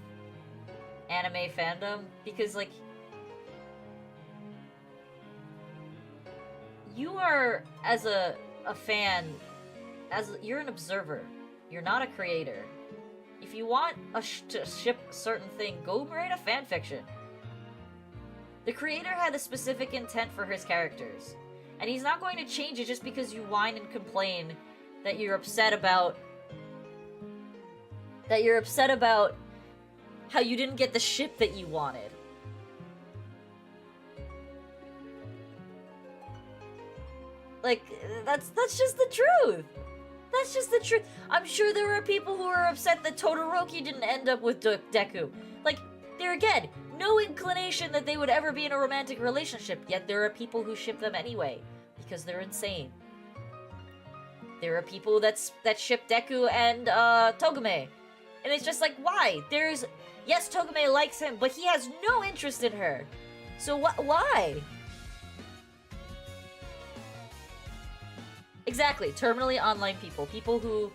anime fandom, because, like, you are, as a fan, you're an observer. You're not a creator. If you want to ship a certain thing, go write a fanfiction. The creator had a specific intent for his characters, and he's not going to change it just because you whine and complain that you're upset about how you didn't get the ship that you wanted. Like, that's just the truth. That's just the truth. I'm sure there are people who are upset that Todoroki didn't end up with Deku. Like, there again, no inclination that they would ever be in a romantic relationship, yet there are people who ship them anyway, because they're insane. There are people that ship Deku and Togame. And it's just like, why? Yes, Togame likes him, but he has no interest in her. So why? Exactly, terminally online people. People who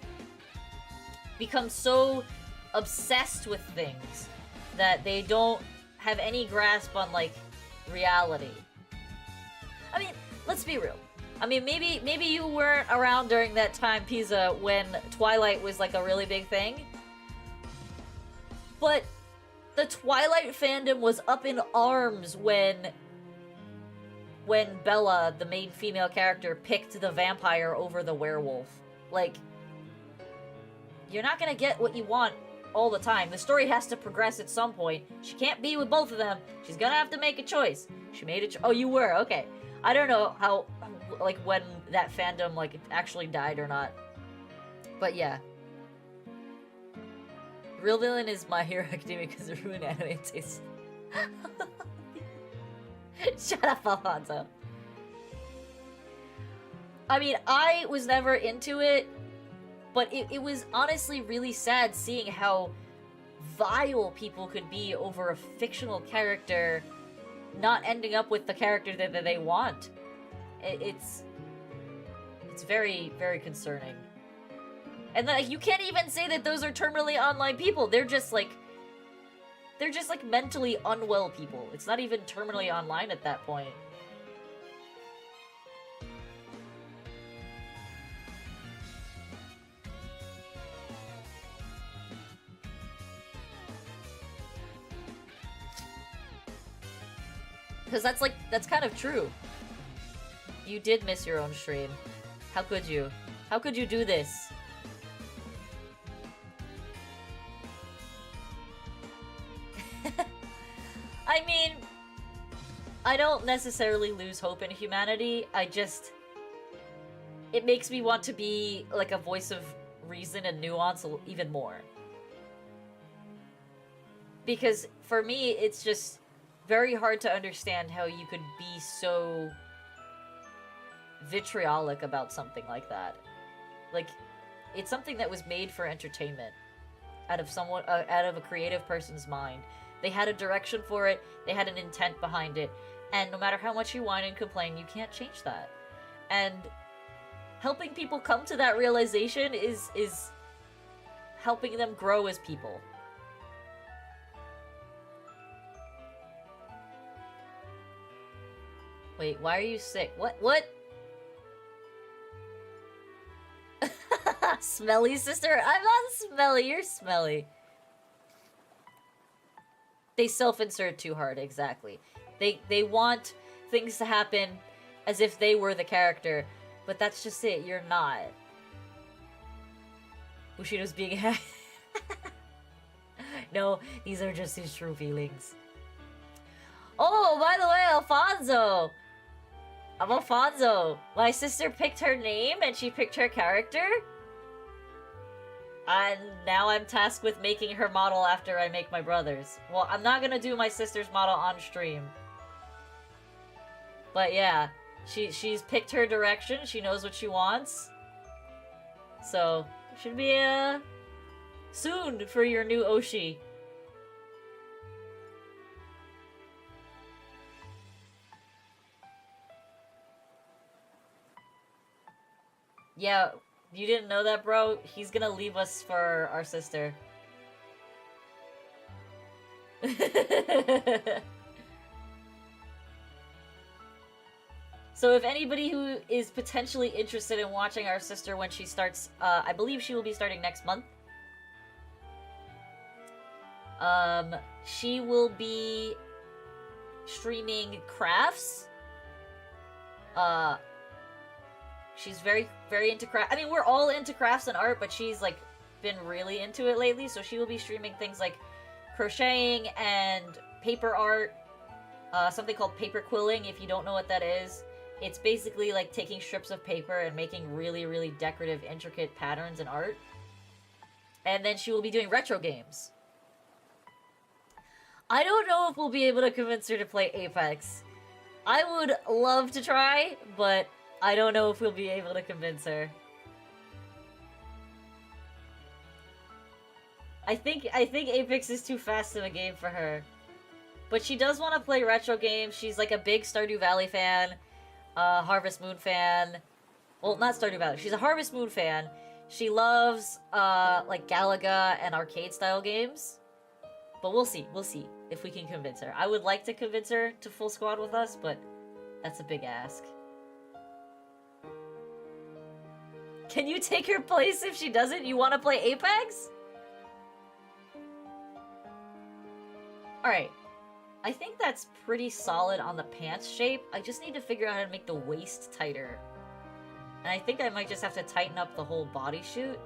become so obsessed with things that they don't have any grasp on, like, reality. I mean, let's be real. I mean, maybe you weren't around during that time, Pisa, when Twilight was, like, a really big thing. But the Twilight fandom was up in arms when Bella, the main female character, picked the vampire over the werewolf. Like, you're not gonna get what you want all the time. The story has to progress at some point. She can't be with both of them. She's gonna have to make a choice. She made a oh, you were? Okay. I don't know how, like, when that fandom, like, actually died or not. But yeah. Real villain is My Hero Academia because it ruined anime taste. Shut up, Alfonso. I mean, I was never into it, but it was honestly really sad seeing how vile people could be over a fictional character not ending up with the character that they want. It's very, very concerning. And then, like, you can't even say that those are terminally online people. They're just like mentally unwell people. It's not even terminally online at that point. Because that's kind of true. You did miss your own stream. How could you? How could you do this? I mean, I don't necessarily lose hope in humanity. It makes me want to be, like, a voice of reason and nuance even more. Because, for me, it's just very hard to understand how you could be so vitriolic about something like that. Like, it's something that was made for entertainment out of a creative person's mind. They had a direction for it, they had an intent behind it, and no matter how much you whine and complain, you can't change that. And helping people come to that realization is helping them grow as people. Wait, why are you sick? What? Smelly sister? I'm not smelly, you're smelly. They self-insert too hard, exactly. They want things to happen as if they were the character, but that's just it, you're not. Bushido's being hacked. No, these are just his true feelings. Oh, by the way, Alfonso! I'm Alfonso. My sister picked her name and she picked her character. And now I'm tasked with making her model after I make my brother's. Well, I'm not gonna do my sister's model on stream. But yeah, she's picked her direction. She knows what she wants. So, should be soon for your new Oshi. Yeah, you didn't know that, bro? He's gonna leave us for our sister. So if anybody who is potentially interested in watching our sister when she starts, I believe she will be starting next month. She will be streaming crafts. She's very, very into craft. I mean, we're all into crafts and art, but she's, like, been really into it lately, so she will be streaming things like crocheting and paper art, something called paper quilling, if you don't know what that is. It's basically like taking strips of paper and making really, really decorative, intricate patterns and art. And then she will be doing retro games. I don't know if we'll be able to convince her to play Apex. I would love to try, but I don't know if we'll be able to convince her. I think Apex is too fast of a game for her. But she does want to play retro games. She's like a big Stardew Valley fan, Harvest Moon fan. Well, not Stardew Valley. She's a Harvest Moon fan. She loves like Galaga and arcade style games. But we'll see if we can convince her. I would like to convince her to full squad with us, but that's a big ask. Can you take her place if she doesn't? You want to play Apex? Alright. I think that's pretty solid on the pants shape. I just need to figure out how to make the waist tighter. And I think I might just have to tighten up the whole body shoot.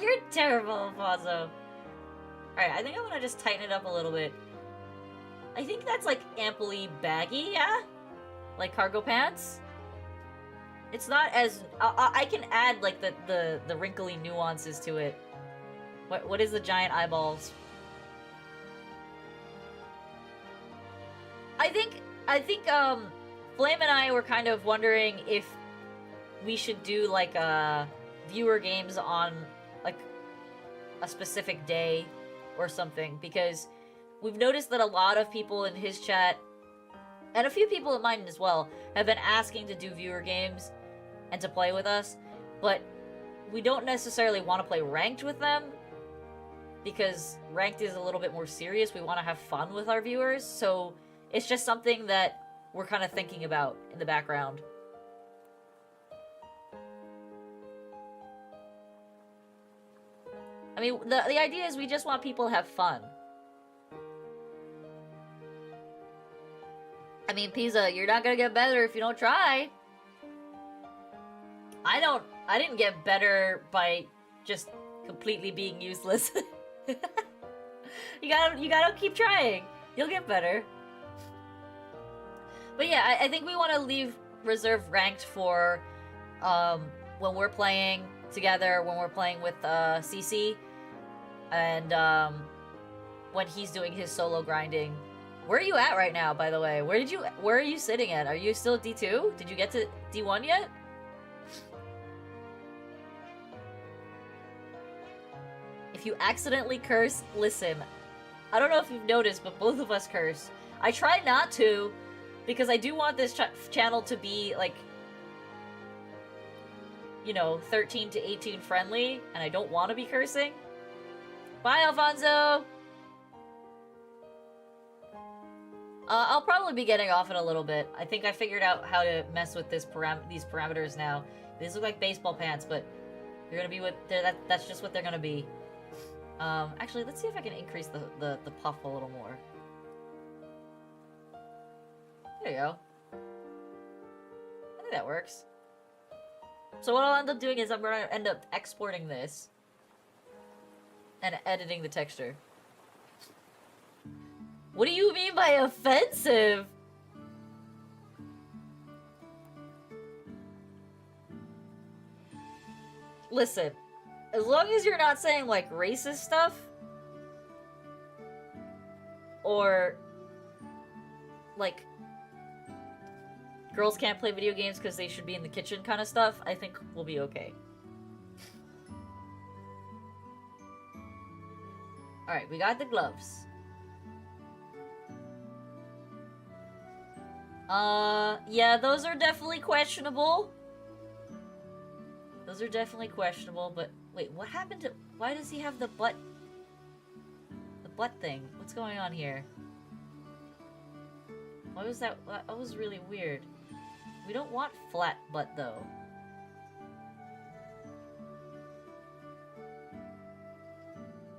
You're terrible, Alfonso. Alright, I think I'm gonna just tighten it up a little bit. I think that's like amply baggy, yeah? Like cargo pants? It's not as... I can add like the wrinkly nuances to it. What is the giant eyeballs? I think Flame and I were kind of wondering if we should do like viewer games on like a specific day or something, because we've noticed that a lot of people in his chat and a few people in mine as well have been asking to do viewer games and to play with us, but we don't necessarily want to play ranked with them because ranked is a little bit more serious. We want to have fun with our viewers, so it's just something that we're kind of thinking about in the background. I mean, the idea is we just want people to have fun. I mean, Pizza, you're not gonna get better if you don't try. I didn't get better by just completely being useless. You gotta keep trying. You'll get better. But yeah, I think we want to leave reserve ranked for when we're playing together, when we're playing with CC, and when he's doing his solo grinding. Where are you at right now, by the way? Where are you sitting at? Are you still at D2? Did you get to D1 yet? If you accidentally curse, listen. I don't know if you've noticed, but both of us curse. I try not to, because I do want this channel to be, like, you know, 13 to 18 friendly, and I don't want to be cursing. Bye, Alfonso! I'll probably be getting off in a little bit. I think I figured out how to mess with these parameters now. These look like baseball pants, but you're gonna be with... that's just what they're gonna be. Actually, let's see if I can increase the puff a little more. There you go. I think that works. So what I'll end up doing is I'm gonna end up exporting this and editing the texture. What do you mean by offensive? Listen, as long as you're not saying, like, racist stuff, or, like, girls can't play video games because they should be in the kitchen kind of stuff, I think we'll be okay. Alright, we got the gloves. Yeah, those are definitely questionable. Those are definitely questionable, but wait, what happened to... Why does he have the butt... The butt thing? What's going on here? Why was that... That was really weird. We don't want flat butt, though.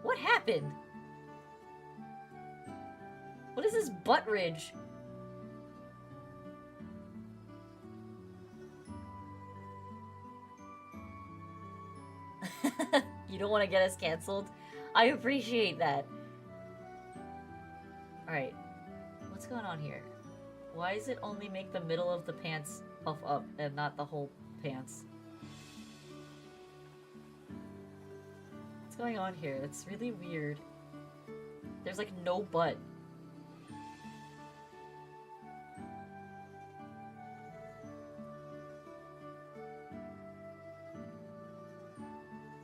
What happened? What is this butt ridge? You don't want to get us canceled? I appreciate that. Alright. What's going on here? Why does it only make the middle of the pants puff up and not the whole pants? What's going on here? It's really weird. There's like no butt.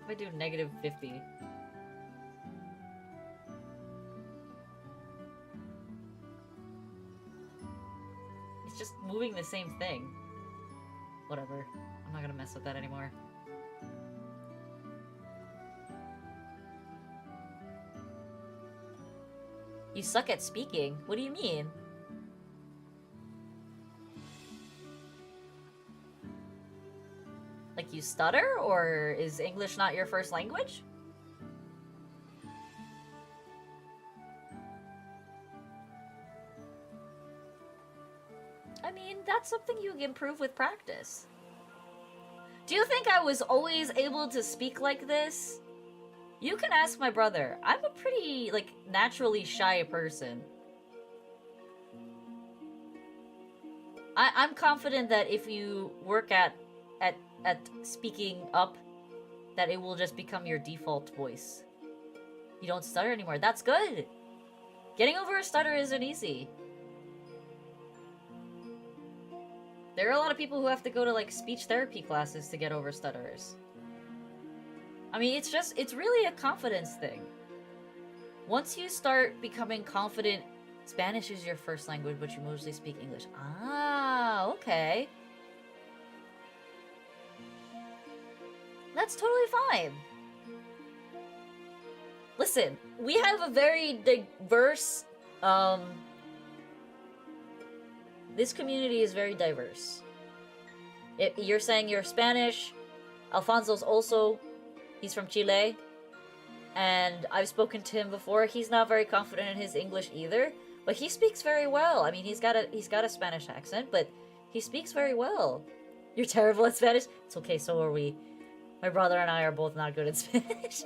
If I do -50. It's just moving the same thing. Whatever. I'm not gonna mess with that anymore. You suck at speaking? What do you mean? Like you stutter, or is English not your first language? I mean, that's something you can improve with practice. Do you think I was always able to speak like this? You can ask my brother. I'm a pretty, like, naturally shy person. I'm confident that if you work at speaking up, that it will just become your default voice. You don't stutter anymore. That's good! Getting over a stutter isn't easy. There are a lot of people who have to go to, like, speech therapy classes to get over stutters. I mean, it's really a confidence thing. Once you start becoming confident, Spanish is your first language, but you mostly speak English. Ah, okay. That's totally fine. Listen, we have a very diverse, this community is very diverse. You're saying you're Spanish. Alfonso's also... He's from Chile. And I've spoken to him before. He's not very confident in his English either. But he speaks very well. I mean, he's got a Spanish accent, but he speaks very well. You're terrible at Spanish? It's okay, so are we. My brother and I are both not good at Spanish.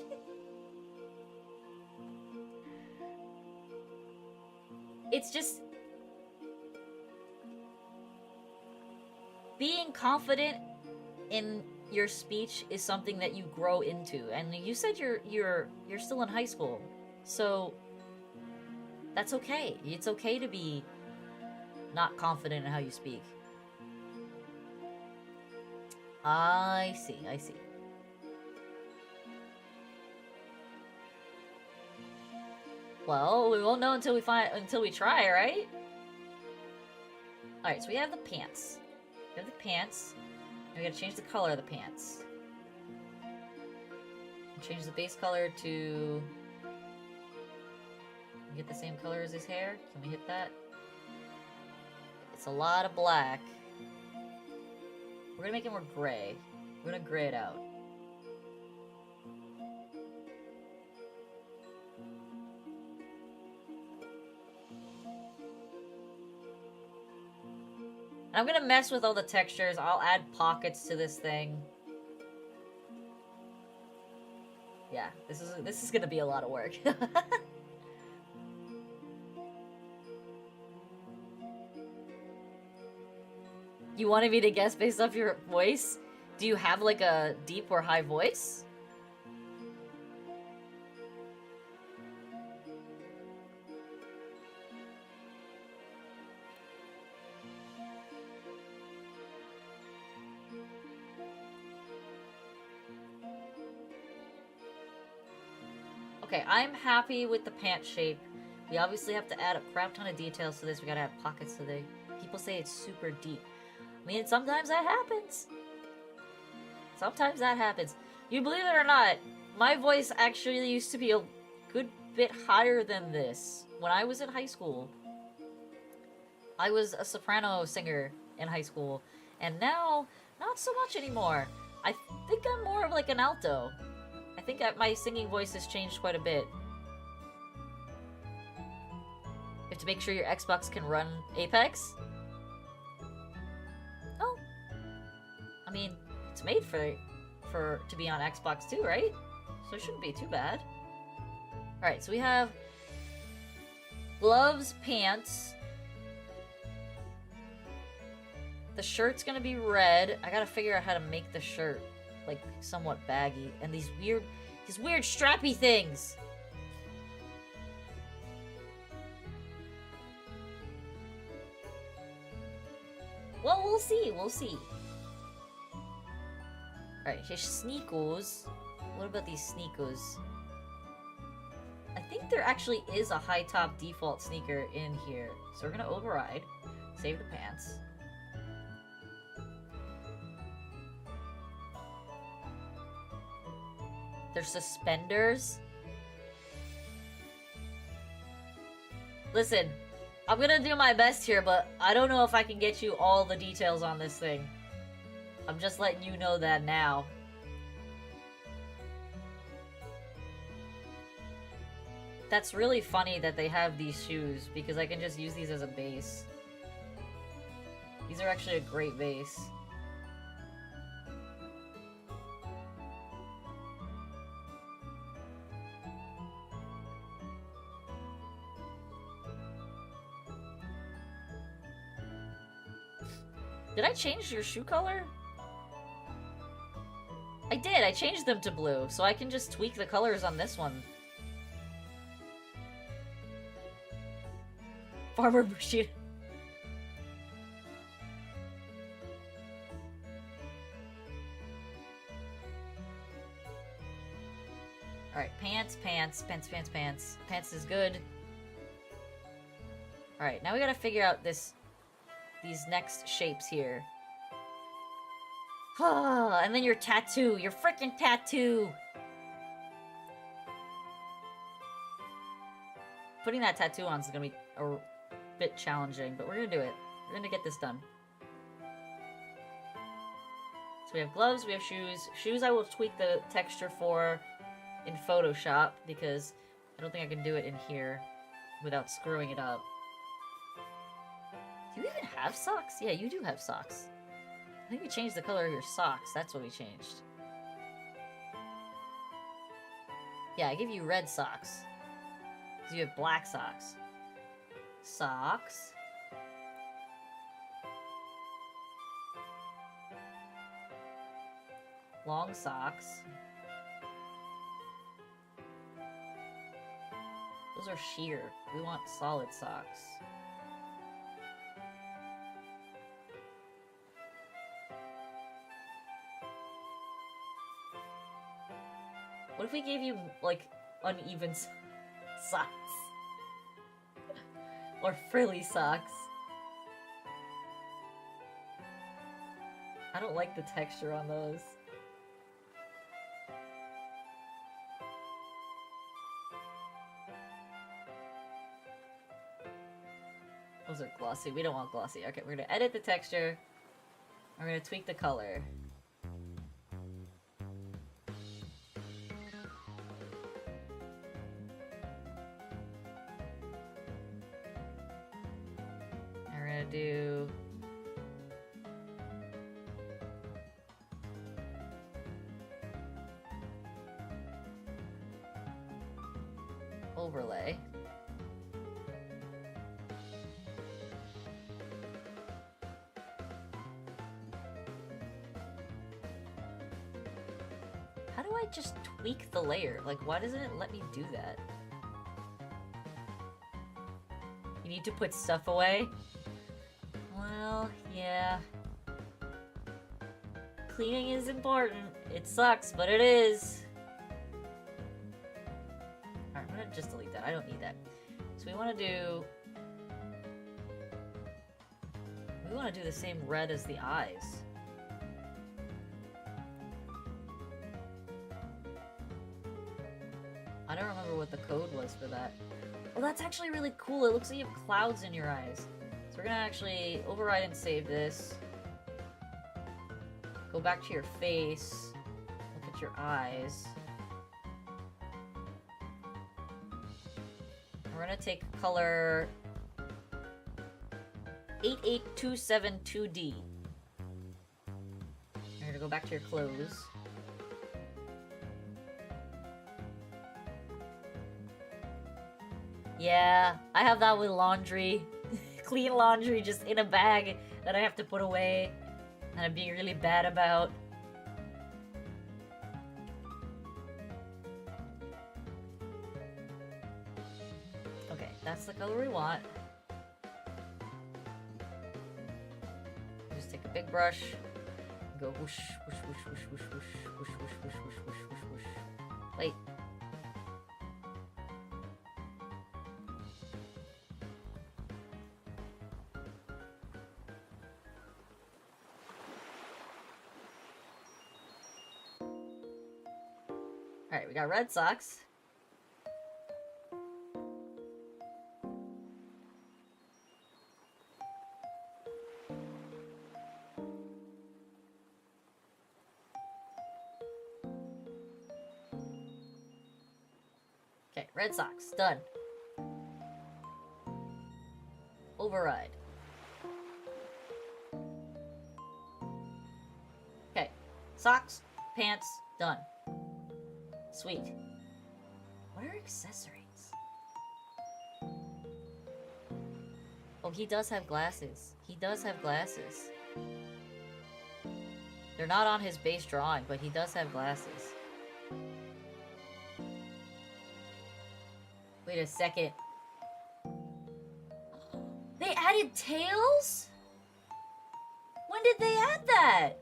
It's just... being confident in your speech is something that you grow into, and you said you're still in high school, so that's okay. It's okay to be not confident in how you speak. I see. Well, we won't know until we try, right? All right, so we have the pants. We have the pants. And we gotta change the color of the pants. Change the base color to... get the same color as his hair. Can we hit that? It's a lot of black. We're gonna make it more gray. We're gonna gray it out. I'm gonna mess with all the textures. I'll add pockets to this thing. Yeah, this is gonna be a lot of work. You wanted me to guess based off your voice? Do you have like a deep or high voice? Okay, I'm happy with the pant shape. We obviously have to add a crap ton of details to this. We gotta add pockets so people say it's super deep. I mean, sometimes that happens. Sometimes that happens. You believe it or not, my voice actually used to be a good bit higher than this when I was in high school. I was a soprano singer in high school, and now, not so much anymore. I think I'm more of like an alto. I think my singing voice has changed quite a bit. You have to make sure your Xbox can run Apex. Oh. I mean, it's made to be on Xbox too, right? So it shouldn't be too bad. Alright, so we have gloves, pants. The shirt's gonna be red. I gotta figure out how to make the shirt, like, somewhat baggy. And these weird strappy things! Well, we'll see, we'll see. Alright, here's sneakers. What about these sneakers? I think there actually is a high top default sneaker in here. So we're gonna override. Save the pants. There's suspenders. Listen, I'm gonna do my best here, but I don't know if I can get you all the details on this thing. I'm just letting you know that now. That's really funny that they have these shoes, because I can just use these as a base. These are actually a great base. Did I change your shoe color? I did, I changed them to blue, so I can just tweak the colors on this one. Farmer Bushido. Alright, pants. Pants is good. Alright, now we gotta figure out these next shapes here. And then your tattoo. Your freaking tattoo! Putting that tattoo on is gonna be a bit challenging, but we're gonna do it. We're gonna get this done. So we have gloves, we have shoes. Shoes I will tweak the texture for in Photoshop, because I don't think I can do it in here without screwing it up. Do you even have socks? Yeah, you do have socks. I think we changed the color of your socks. That's what we changed. Yeah, I give you red socks. Because you have black socks. Socks. Long socks. Those are sheer. We want solid socks. What if we gave you, like, uneven socks? Or frilly socks? I don't like the texture on those. Those are glossy. We don't want glossy. Okay, we're gonna edit the texture. We're gonna tweak the color. And we're gonna do... overlay. How do I just tweak the layer? Like, why doesn't it let me do that? You need to put stuff away? Well, yeah. Cleaning is important. It sucks, but it is. Alright, I'm gonna just delete that. I don't need that. So we want to do... we want to do the same red as the eyes. I don't remember what the code was for that. Well, that's actually really cool. It looks like you have clouds in your eyes. So we're gonna actually override and save this. Go back to your face. Look at your eyes. We're gonna take color 88272D. You're gonna go back to your clothes. Yeah, I have that with laundry. Clean laundry just in a bag that I have to put away and I'm being really bad about. Okay, that's the color we want. Just take a big brush, go whoosh, whoosh, whoosh, whoosh, whoosh, whoosh, whoosh, whoosh, whoosh, whoosh, whoosh, whoosh, whoosh. Wait. Alright, we got red socks. Okay, red socks, done. Override. Okay, socks, pants, done. Sweet. What are accessories? Oh, he does have glasses. He does have glasses. They're not on his base drawing, but he does have glasses. Wait a second. They added tails? When did they add that?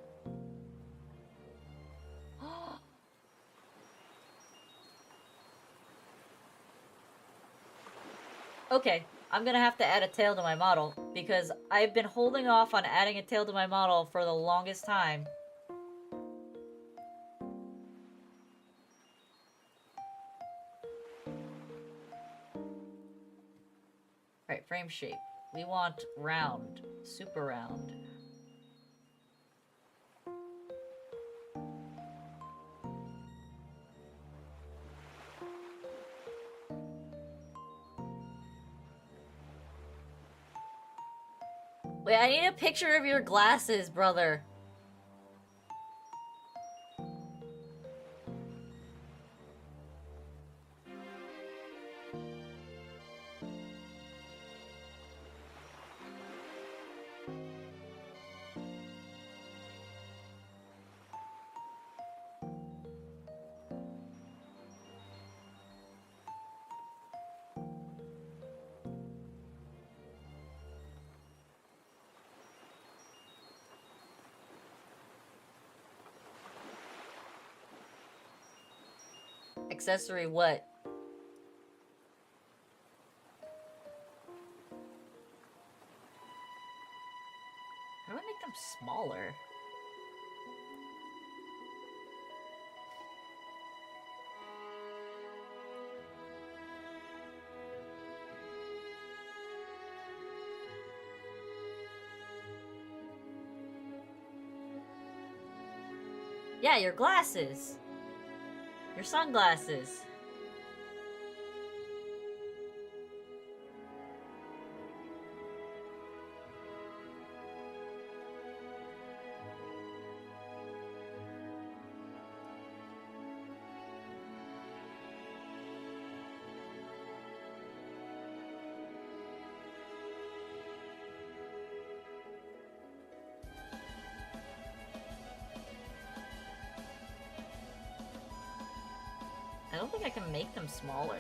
Okay, I'm gonna have to add a tail to my model because I've been holding off on adding a tail to my model for the longest time. Alright, frame shape. We want round. Super round. Wait, I need a picture of your glasses, brother. Accessory what? How do I make them smaller? Yeah, your glasses. Your sunglasses. I don't think I can make them smaller.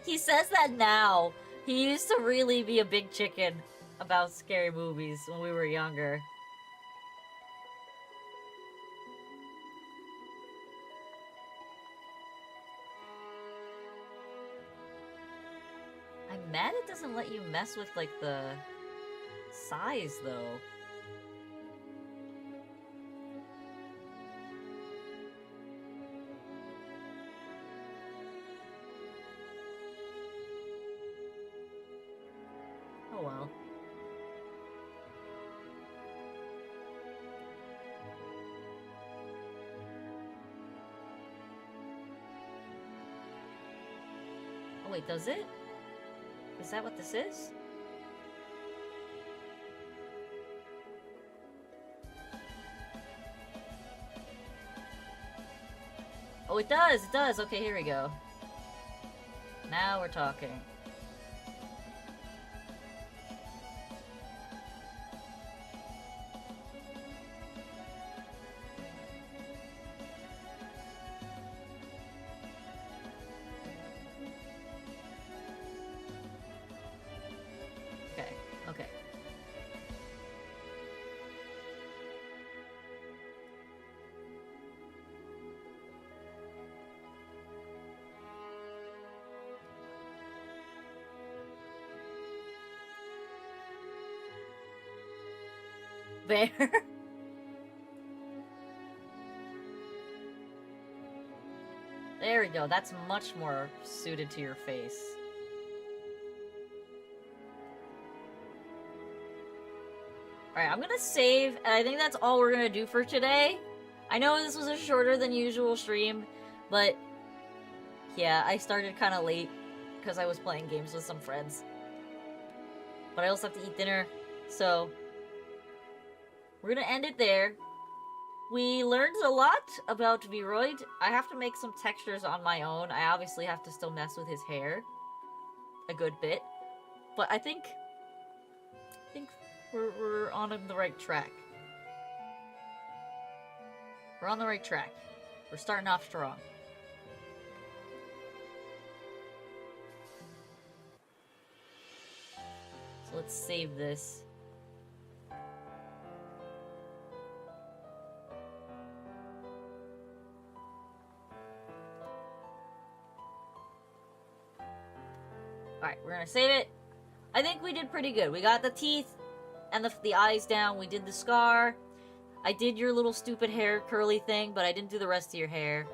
He says that now. He used to really be a big chicken about scary movies when we were younger. I'm mad it doesn't let you mess with, like, the size, though. Oh well. Oh wait, does it? Is that what this is? Oh, it does! It does! Okay, here we go. Now we're talking. Okay, okay. Bear? There we go. That's much more suited to your face. Alright, I'm gonna save, and I think that's all we're gonna do for today. I know this was a shorter than usual stream, but yeah, I started kind of late because I was playing games with some friends. But I also have to eat dinner, so we're gonna end it there. We learned a lot about Viroid. I have to make some textures on my own. I obviously have to still mess with his hair a good bit, but I think we're on the right track. We're on the right track. We're starting off strong. So let's save this. Alright, we're gonna save it. I think we did pretty good. We got the teeth and the eyes down. We did the scar. I did your little stupid hair curly thing, but I didn't do the rest of your hair.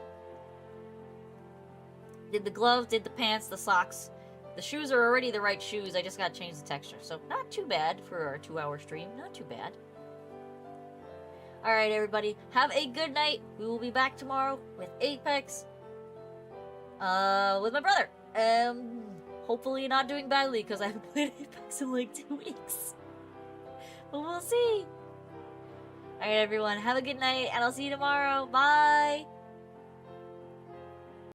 Did the gloves, did the pants, the socks. The shoes are already the right shoes. I just gotta change the texture. So not too bad for our 2-hour stream. Not too bad. Alright, everybody. Have a good night. We will be back tomorrow with Apex. With my brother. Hopefully not doing badly, because I haven't played Apex in like 2 weeks. But we'll see. Alright, everyone. Have a good night, and I'll see you tomorrow. Bye!